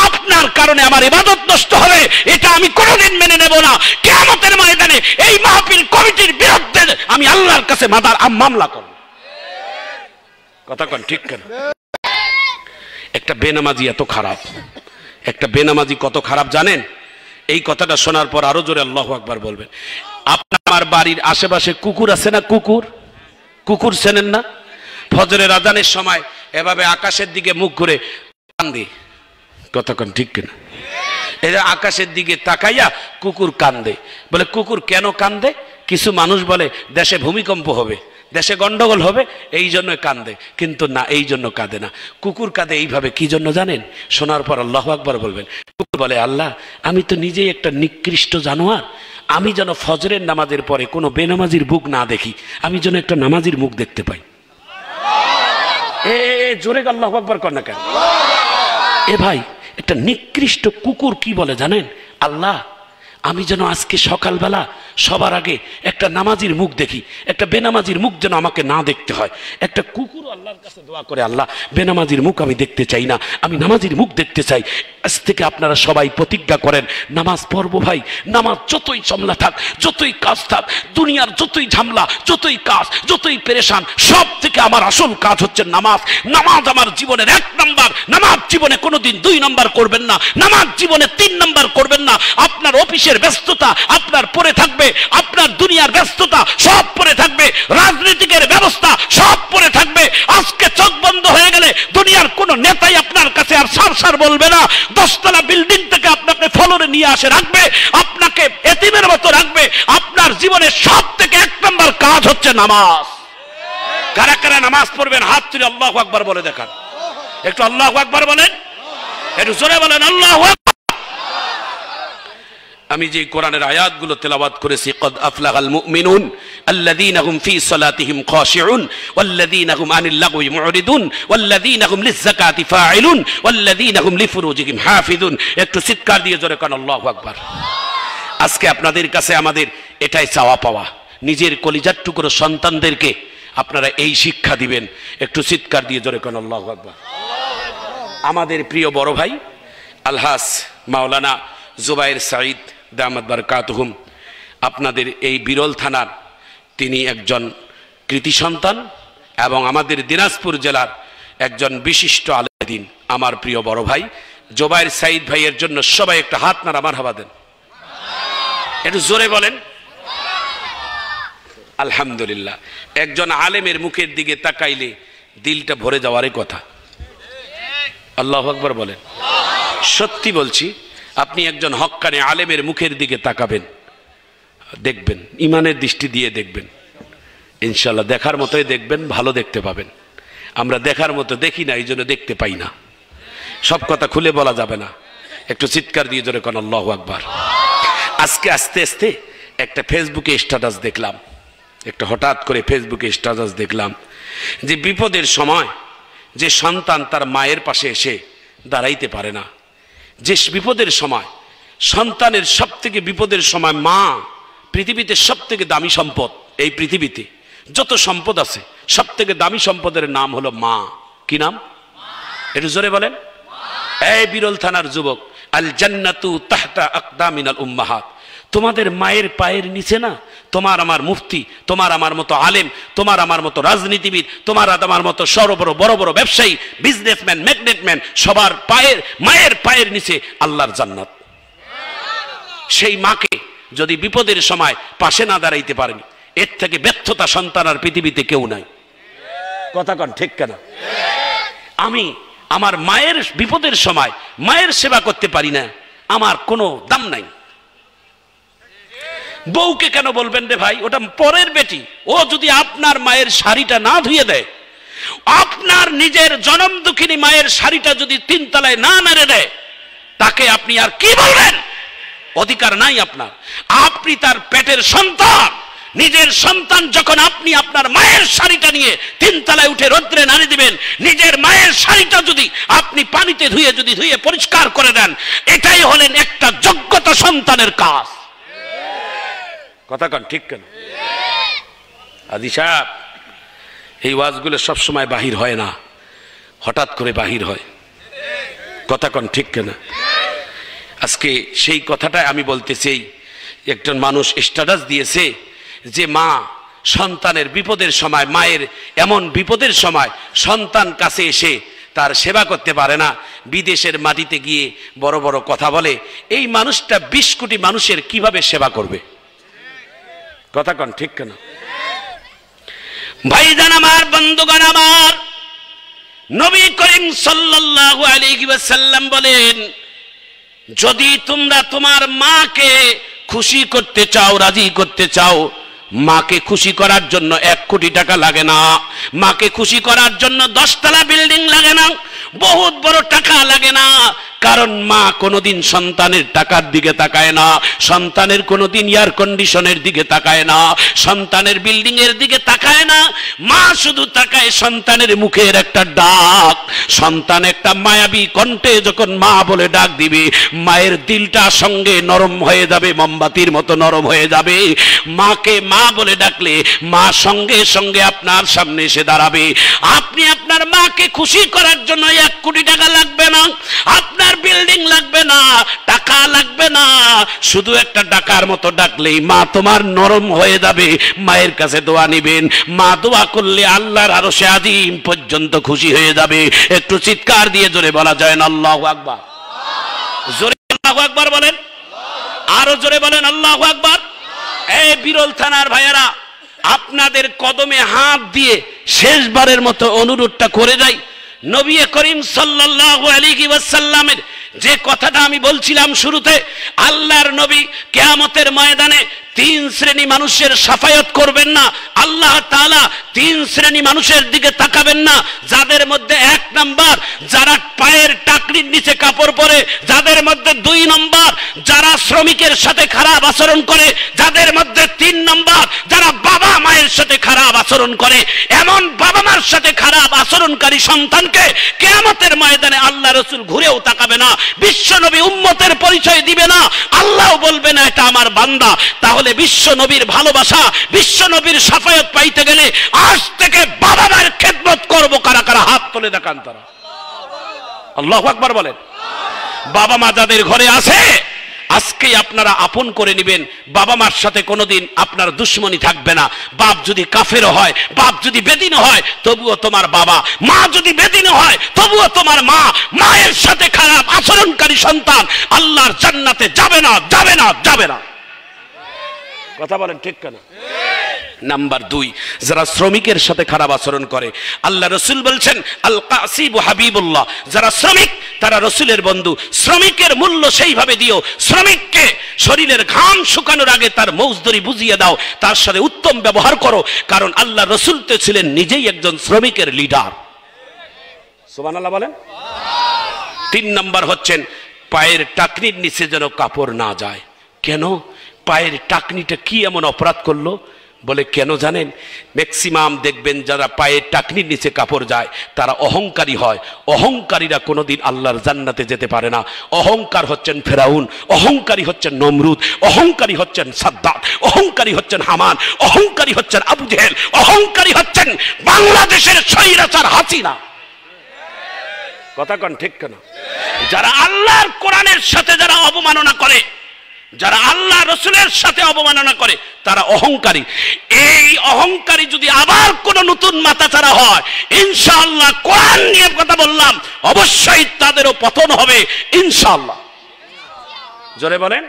আপনার কারণে আমার ইবাদত নষ্ট হবে, এটা আমি কোনোদিন মেনে নেব না। কিয়ামতের ময়দানে এই মাহফিল কমিটির বিরুদ্ধে আমি আল্লাহর কাছে মামলা করব। কথা কোন ঠিক কেন? একটা বেনামাজি এত খারাপ, একটা বেনামাজি কত খারাপ জানেন? এই কথাটা শোনার পর আরো জোরে আল্লাহু আকবার বলবেন। আপনার বাড়ির আশেপাশে কুকুর আছে না? কুকুর চেনেন না? ফজরের আজানের সময় এভাবে আকাশের দিকে মুখ ঘুরে কান্দে। কথা কোন ঠিক কিনা? এরা আকাশের দিকে তাকাইয়া কুকুর কান্দে। বলে কুকুর কেন কান্দে? কিছু মানুষ বলে দেশে ভূমিকম্প হবে, দেশে গন্ডগোল হবে, এই জন্য কান্দে। কিন্তু না, এই জন্য কাঁদে না। কুকুর কাঁদে এইভাবে, কি জন্য জানেন? শোনার পর আল্লাহু আকবার বলবেন। কুকুর বলে, আল্লাহ, আমি তো নিজেই একটা নিকৃষ্ট জানোয়ার, আমি যেন ফজরের নামাজের পরে কোনো বেনামাজির মুখ না দেখি, আমি যেন একটা নামাজির মুখ দেখতে পাই। জোরে আল্লাহু আকবার কর না কেন? এ ভাই, একটা নিকৃষ্ট কুকুর কি বলে জানেন? আল্লাহ, আমি যেন আজকে সকালবেলা সবার আগে একটা নামাজির মুখ দেখি, একটা বেনামাজির মুখ যেন আমাকে না দেখতে হয়। একটা কুকুর আল্লাহর কাছে দোয়া করে, আল্লাহ, বেনামাজির মুখ আমি দেখতে চাই না, আমি নামাজির মুখ দেখতে চাই। আজ থেকে আপনারা সবাই প্রতিজ্ঞা করেন, নামাজ পড়বো ভাই। নামাজ যতই ঝামেলা থাক, যতই কাজ থাক, দুনিয়ার যতই ঝামেলা, যতই কাজ, যতই পেরেশান, সব থেকে আমার আসল কাজ হচ্ছে নামাজ। নামাজ আমার জীবনের 1 নাম্বার। নামাজ জীবনে কোনোদিন 2 নাম্বার করবেন না, নামাজ জীবনে 3 নাম্বার করবেন না। আপনার অফিসের ব্যস্ততা আপনার পরে থাকবে, আপনার দুনিয়ার ব্যস্ততা সব পরে থাকবে, রাজনীতিকের ব্যবস্থা সব পরে থাকবে। আজকে চোখ বন্ধ হয়ে গেলে দুনিয়ার কোন নেতাই আপনার কাছে আর সার বলবে না। 10 তলা বিল্ডিং থেকে আপনাকে ফ্লোরে নিয়ে আসে রাখবে, আপনাকে এতিমের মতো রাখবে। আপনার জীবনের সব থেকে 1 নম্বর কাজ হচ্ছে নামাজ। কারা কারা নামাজ পড়বেন হাত তুলে আল্লাহু আকবার বলে দেখান। একটু আল্লাহু আকবার বলেন, একটু জোরে বলেন আল্লাহু আকবার। আমি যে কোরআনের আয়াতগুলো তেলাওয়াত করেছি, কদ আফলাহাল মুমিনুন আল্লাযীনা হুম ফী সালাতিহিম খাশিউন ওয়াল্লাযীনা হুম আনিল লাগওয়ি মুরিদুন ওয়াল্লাযীনা হুম লিয-যাকাতি ফাঈলুন ওয়াল্লাযীনা হুম লিফুরুজিহিম হাফিজুন। একটু চিৎকার দিয়ে জোরে কোন আল্লাহু আকবার। আজকে আপনাদের কাছে আমাদের এটাই চাওয়া পাওয়া, নিজের কলিজার টুকরো সন্তানদেরকে আপনারা এই শিক্ষা দিবেন। একটু চিৎকার দিয়ে জোরে কোন আল্লাহু আকবার। আমাদের প্রিয় বড় ভাই আলহাজ মাওলানা জুবায়ের সাঈদ দামাত বারাকাতুহুম, আপনাদের এই বিরল থানার তিনি একজন কৃতি সন্তান এবং আমাদের দিনাজপুর জেলার একজন বিশিষ্ট আলেম। আমার প্রিয় বড় ভাই জুবায়ের সাঈদ ভাইয়ের জন্য সবাই একটা হাত নাড়া মারহাবা দেন, একটু জোরে বলেন আলহামদুলিল্লাহ। একজন আলেমের মুখের দিকে তাকাইলে দিলটা ভরে যাওয়ারই কথা। আল্লাহু আকবার বলেন। সত্যি বলছি, আপনি একজন হক্কানি আলেমের মুখের দিকে তাকাবেন, দেখবেন ইমানের দৃষ্টি দিয়ে দেখবেন, ইনশাল্লাহ দেখার মতোই দেখবেন, ভালো দেখতে পাবেন। আমরা দেখার মতো দেখি না, এই জন্য দেখতে পাই না। সব কথা খুলে বলা যাবে না, একটু চিৎকার দিয়ে জোরে কোন আল্লাহু আকবার। আজকে আস্তে আস্তে একটা ফেসবুকে স্ট্যাটাস দেখলাম, একটা হঠাৎ করে ফেসবুকে স্ট্যাটাস দেখলাম যে বিপদের সময় যে সন্তান তার মায়ের পাশে এসে দাঁড়াইতে পারে না, যে বিপদের সময় সন্তানের সব থেকে বিপদের সময় মা পৃথিবীতে সব থেকে দামি সম্পদ। এই পৃথিবীতে যত সম্পদ আছে সব থেকে দামি সম্পদের নাম হলো মা। কি নাম? একটু জোরে বলেন। এই বিরল থানার যুবক, আল জান্নাতু তাহতা আকদামিনাল উম্মাহাত, তোমাদের মায়ের পায়ের নিচে না তোমার আমার মুফতি, তোমার আমার মতো আলেম, তোমার আমার মতো রাজনীতিবিদ, তোমার আমার মতো বড় বড় ব্যবসায়ী, বিজনেসম্যান, ম্যাগনেটম্যান, সবার মায়ের পায়ের নিচে আল্লাহর জান্নাত। সেই মাকে যদি বিপদের সময় পাশে না দাঁড়াইতে পারেন, এর থেকে ব্যর্থতা সন্তান আর পৃথিবীতে কেউ নাই। কথা কন ঠিক কেন? আমি আমার মায়ের বিপদের সময় মায়ের সেবা করতে পারি না, আমার কোনো দাম নাই। বউকে কেন বলবেন রে ভাই, ওটা পরের বেটি। ও যদি আপনার মায়ের শাড়িটা না ধুয়ে দেয়, আপনার নিজের জনম দুঃখিনী মায়ের শাড়িটা যদি 3 তলায় না নাড়ে দেয়, তাকে আপনি আর কি বলবেন? অধিকার নাই আপনার। আপনি তার পেটের সন্তান, নিজের সন্তান যখন আপনি আপনার মায়ের শাড়িটা নিয়ে 3 তলায় উঠে রৌদ্রে নাড়ি দিবেন, নিজের মায়ের শাড়িটা যদি আপনি পানিতে ধুয়ে পরিষ্কার করে দেন, এটাই হলেন একটা যোগ্যতা সন্তানের কাজ। কথা কন ঠিক কেন? আদি সাহেব, এই ওয়াজগুলো সবসময় বাহির হয় না, হঠাৎ করে বাহির হয়। কথা কন ঠিক কেন? আজকে সেই কথাটাই আমি বলতে চাই। একজন মানুষ স্ট্যাটাস দিয়েছে যে মা সন্তানের বিপদের সময়, মায়ের এমন বিপদের সময় সন্তান কাছে এসে তার সেবা করতে পারে না, বিদেশের মাটিতে গিয়ে বড় বড় কথা বলে। এই মানুষটা 20 কোটি মানুষের কিভাবে সেবা করবে? কথা কন ঠিক কেন? ভাইজান আমার, বন্ধুগণ আমার, নবী করিম সাল্লাল্লাহু আলাইহি ওয়াসাল্লাম বলেন, যদি তোমরা তোমার মাকে খুশি করতে চাও, রাজি করতে চাও, মাকে খুশি করার জন্য 1 কোটি টাকা লাগে না, মাকে খুশি করার জন্য 10 তলা বিল্ডিং লাগে না, বহুত বড় টাকা লাগে না। কারণ মা কোনোদিন সন্তানের টাকার দিকে তাকায় না, সন্তানের কোনোদিন এয়ার কন্ডিশনের দিকে তাকায় না, সন্তানের বিল্ডিং এর দিকে তাকায় না। মা শুধু তাকায় সন্তানের মুখের একটা ডাক। সন্তান একটা মায়াবী কণ্ঠে যখন মা বলে ডাক দিবে, মায়ের দিলটা সঙ্গে নরম হয়ে যাবে, মোমবাতির মতো নরম হয়ে যাবে। মাকে মা বলে ডাকলে মা সঙ্গে সঙ্গে আপনার সামনে এসে দাঁড়াবে। আপনি আপনার মাকে খুশি করার জন্য 1 কোটি টাকা লাগবে না, আপনার বিল্ডিং লাগবে না, টাকা লাগবে না, শুধু একটা ডাকার মতো ডাকলেই মা তোমার নরম হয়ে যাবে। মায়ের কাছে দোয়া নিবেন, মা দোয়া করলে আল্লাহর আরশে আযীম পর্যন্ত খুশি হয়ে যাবে। একটু চিৎকার দিয়ে জোরে বলা যায় না আল্লাহু আকবার? জোরে আল্লাহু আকবার বলেন, আরো জোরে বলেন আল্লাহু আকবার। এই বিরল থানার ভাইয়েরা, আপনাদের কদমে হাত দিয়ে শেষবারের মতো অনুরোধটা করে যাই, নবী করিম সাল্লাল্লাহু আলাইহি ওয়াসাল্লামের যে কথাটা আমি বলছিলাম শুরুতে, আল্লাহর নবী কিয়ামতের ময়দানে 3 শ্রেণী মানুষের শাফায়াত করবেন না। আল্লাহ তাআলা 3 শ্রেণী মানুষের দিকে তাকাবেন না, যাদের মধ্যে 1 নাম্বার, যারা পায়ের টাকরি টাকনির নিচে কাপড় পরে, যাদের মধ্যে 2 নম্বর যারা শ্রমিকের সাথে খারাপ আচরণ করে, যাদের মধ্যে 3 নম্বর যারা বাবা মায়ের সাথে খারাপ আচরণ করে, এমন বাবা মার সাথে খারাপ আচরণকারী সন্তানকে কিয়ামতের ময়দানে আল্লাহ রাসূল ঘুরেও তাকাবে না, বিশ্ব নবী উম্মতের পরিচয় দিবে না, আল্লাহও বলবে না এটা আমার বান্দা। তাহলে বিশ্ব নবীর ভালোবাসা, বিশ্ব নবীর শাফায়াত পাইতে গেলে আজ থেকে বাবা মায়ের খেদমত করব। কারা কারা হাত তুলে দেখান তারা। আল্লাহু আকবার বলেন। বাবা মা যাদের ঘরে আছে আজকে আপনারা আপন করে নেবেন, বাবা মার সাথে কোনোদিন আপনার দুশ্মনী থাকবে না। বাপ যদি কাফেরও হয়, বাপ যদি বেদিন হয়, তবুও তোমার বাবা। মা যদি বেদিন হয়, তবুও তোমার মা। মায়ের সাথে খারাপ আচরণকারী সন্তান আল্লাহর জান্নাতে যাবে না, যাবে না, যাবে না। কথা বলেন ঠিক কেন? নাম্বার 2, যারা শ্রমিকের সাথে খারাপ আচরণ করে, আল্লাহ রাসূল বলছেন আল কাসিবু হাবিবুল্লাহ, যারা শ্রমিক তারা রাসূলের বন্ধু। শ্রমিকের মূল্য সেইভাবে দিও, শ্রমিককে শরীরের ঘাম শুকানোর আগে তার মজদুরি বুঝিয়ে দাও, তার সাথে উত্তম ব্যবহার করো, কারণ আল্লাহ রাসূল তো ছিলেন নিজেই একজন শ্রমিকের লিডার। সুবহানাল্লাহ বলেন। 3 নম্বর হচ্ছেন পায়ের টাকনির নিচে যেন কাপড় না যায়। কেন? পায়ের টাকনিটা কি এমন অপরাধ করলো? বলে কেন জানেন? ম্যাক্সিমাম দেখবেন যারা পায়ের টাকনির নিচে কাপড় যায় তারা অহংকারী হয়। অহংকারীরা কোনোদিন আল্লাহর জান্নাতে যেতে পারে না। অহংকার হচ্ছেন ফেরাউন, অহংকারী হচ্ছেন নমরুদ, অহংকারী হচ্ছেন সাদ্দাত, অহংকারী হচ্ছেন হামান, অহংকারী হচ্ছেন আবু জেহেল, অহংকারী হচ্ছেন বাংলাদেশের স্বৈরাচার হাসিনা। কথা কন ঠিক কেন? যারা আল্লাহর কোরআনের সাথে যারা অবমাননা করে, যারা আল্লাহ রাসূলের সাথে অবমাননা করে, তারা অহংকারী। এই অহংকারী যদি আবার কোন নতুন মাথাচাড়া হয়, ইনশাআল্লাহ কোরআন নিয়ে কথা বললাম, অবশ্যই তাদেরও পতন হবে ইনশাআল্লাহ। জোরে বলেন।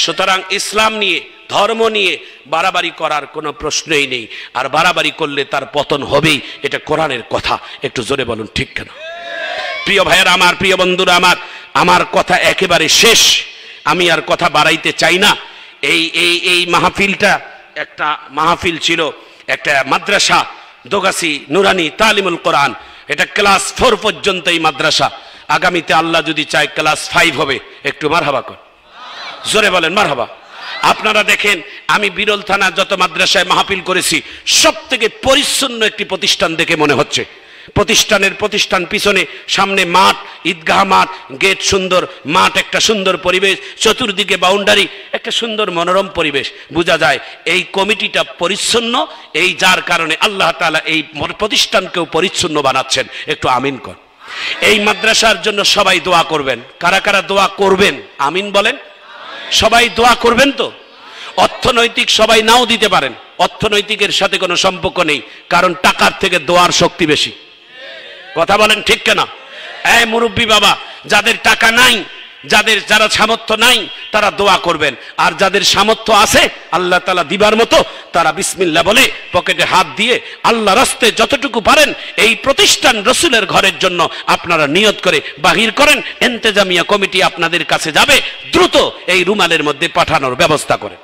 সুতরাং ইসলাম নিয়ে, ধর্ম নিয়ে বাড়াবাড়ি করার কোনো প্রশ্নই নেই, আর বাড়াবাড়ি করলে তার পতন হবেই, এটা কোরআনের কথা। একটু জোরে বলুন ঠিক কেন? প্রিয় ভাইয়েরা আমার, প্রিয় বন্ধুরা আমার, আমার কথা একেবারে শেষ, আমি আর কথা বাড়াইতে চাই না। এই মাহফিলটা একটা মাহফিল ছিল, একটা মাদ্রাসা দোগাছি নুরানি তালিমুল কোরআন, এটা ক্লাস 4 পর্যন্ত এই মাদ্রাসা। আগামীতে আল্লাহ যদি চায় ক্লাস 5 হবে। একটু মারহাবা কর, জোরে বলেন মারহাবা। আপনারা দেখেন আমি বিরল থানা যত মাদ্রাসায় মাহফিল করেছি সব থেকে পরিচ্ছন্ন একটি প্রতিষ্ঠান দেখে মনে হচ্ছে। প্রতিষ্ঠান পিছনে সামনে মাঠ, ঈদগাহ মাঠ, গেট সুন্দর, মাঠ একটা সুন্দর পরিবেশ, চতুর্দিকে বাউন্ডারি, একটা সুন্দর মনোরম পরিবেশ। বোঝা যায় এই কমিটিটা পরিচ্ছন্ন, এই যার কারণে আল্লাহ তাআলা এই প্রতিষ্ঠানকেও পরিচ্ছন্ন বানাচ্ছেন। একটু আমিন কর। এই মাদ্রাসার জন্য সবাই দোয়া করবেন। কারা কারা দোয়া করবেন আমিন বলেন? সবাই দোয়া করবেন তো? অর্থনৈতিক সবাই নাও দিতে পারেন, অর্থনৈতিকের সাথে কোনো সম্পর্ক নেই, কারণ টাকার থেকে দোয়ার শক্তি বেশি। কথা বলেন ঠিক কেনা? এই মুরব্বী বাবা, যাদের টাকা নাই, যারা সামর্থ্য নাই, তারা দোয়া করবেন। আর যাদের সামর্থ্য আছে আল্লাহ তাআলা দিবার মতো, তারা বিসমিল্লাহ বলে পকেটে হাত দিয়ে আল্লাহ রাস্তায় যতটুকু পারেন এই প্রতিষ্ঠান রাসূলের ঘরের জন্য আপনারা নিয়ত করে বাহির করেন। ইন্তেজামিয়া কমিটি আপনাদের কাছে যাবে, দ্রুত এই রুমালের মধ্যে পাঠানোর ব্যবস্থা করেন,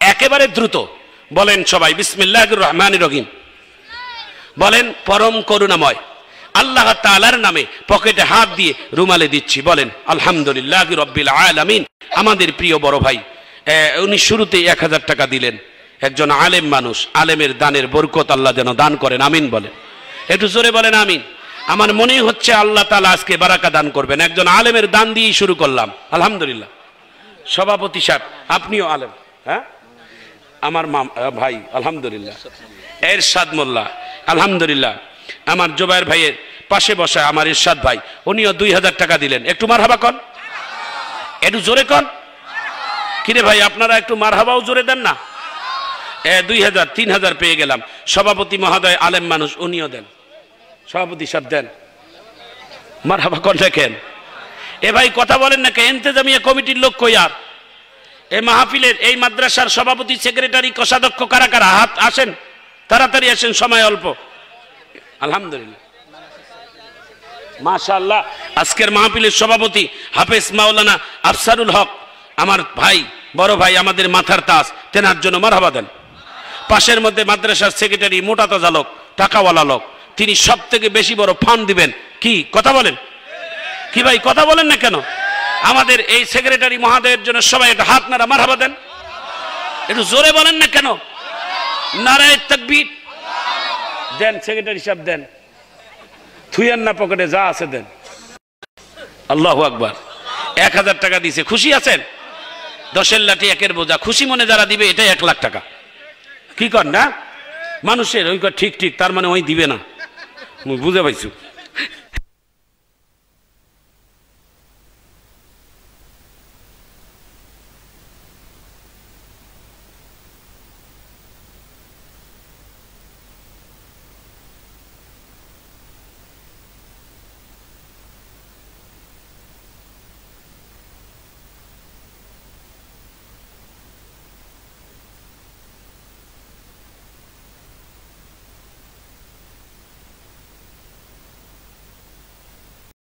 একেবারে দ্রুত। বলেন সবাই বিসমিল্লাহির রহমানির রহিম বলেন। পরম করুণাময় আল্লাহ তাআলার নামে পকেটে হাত দিয়ে রুমালে দিচ্ছি। বলেন আলহামদুলিল্লাহি রাব্বিল আলামিন। আমাদের প্রিয় বড় ভাই, উনি শুরুতে 1000 টাকা দিলেন। একজন আলেম মানুষ, আলেমের দানের বরকত আল্লাহ যেন দান করেন, আমিন বলেন। একটু জোরে বলেন আমিন। আমার মনে হচ্ছে আল্লাহ তাআলা আজকে বারাকা দান করবেন। একজন আলেমের দান দিয়েই শুরু করলাম, আলহামদুলিল্লাহ। সভাপতি সাহেব আপনিও আলেম, হ্যাঁ? আমার ভাই আলহামদুলিল্লাহ, এরশাদ মোল্লা আলহামদুলিল্লাহ। আমার জুবায়ের ভাইয়ের পাশে বসা আমার ইরশাদ ভাই, উনিও 2000 টাকা দিলেন। একটু মারহাবা কন, একটু জোরে কন। কিরে ভাই আপনারা একটু মারহাবাও জোরে দেন না? 2000 3000 পেয়ে গেলাম। সভাপতি মহোদয় আলেম মানুষ, উনিও দেন। সভাপতি সাহেব দেন, মারহাবা কন দেখেন। এ ভাই কথা বলেন না কে? ইন্তেজামিয়া কমিটির লোক কই? আর এই মাহফিলের, এই মাদ্রাসার সভাপতি, সেক্রেটারি, কোষাধ্যক্ষ কারা কারা? হাত আসেন, তাড়াতাড়ি আসেন, সময় অল্প। আলহামদুলিল্লাহ, মাশাআল্লাহ। আজকের মাহফিলের সভাপতি হাফেজ মাওলানা আফসারুল হক, আমার ভাই, বড় ভাই, আমাদের মাথার তাজ, তেনার জন্য মারহাবা দেন। পাশের মধ্যে মাদ্রাসার সেক্রেটারি, মোটা তাজা লোক, টাকাওয়ালা লোক, তিনি সব থেকে বেশি বড় ফান্ড দিবেন, কি কথা বলেন? কি ভাই কথা বলেন না কেন? আমাদের এই সেক্রেটারি মহাদয়ের জন্য সবাই একটা হাত নাড়া মারহাবা দেন, একটু জোরে বলেন না কেন? নারায়ে তাকবীর দেন, সেক্রেটারি সাহেব দেন, থুইয়ান না পকেটে যা আছে দেন। আল্লাহু আকবার। 1000 টাকা দিছে, খুশি আছেন? 10-এর লাঠি 1-এর বোঝা, খুশি মনে যারা দিবে এটাই 1 লাখ টাকা। কি কর না মানুষের ওই ঠিক ঠিক, তার মানে ওই দিবে না, বুঝে পাইছো?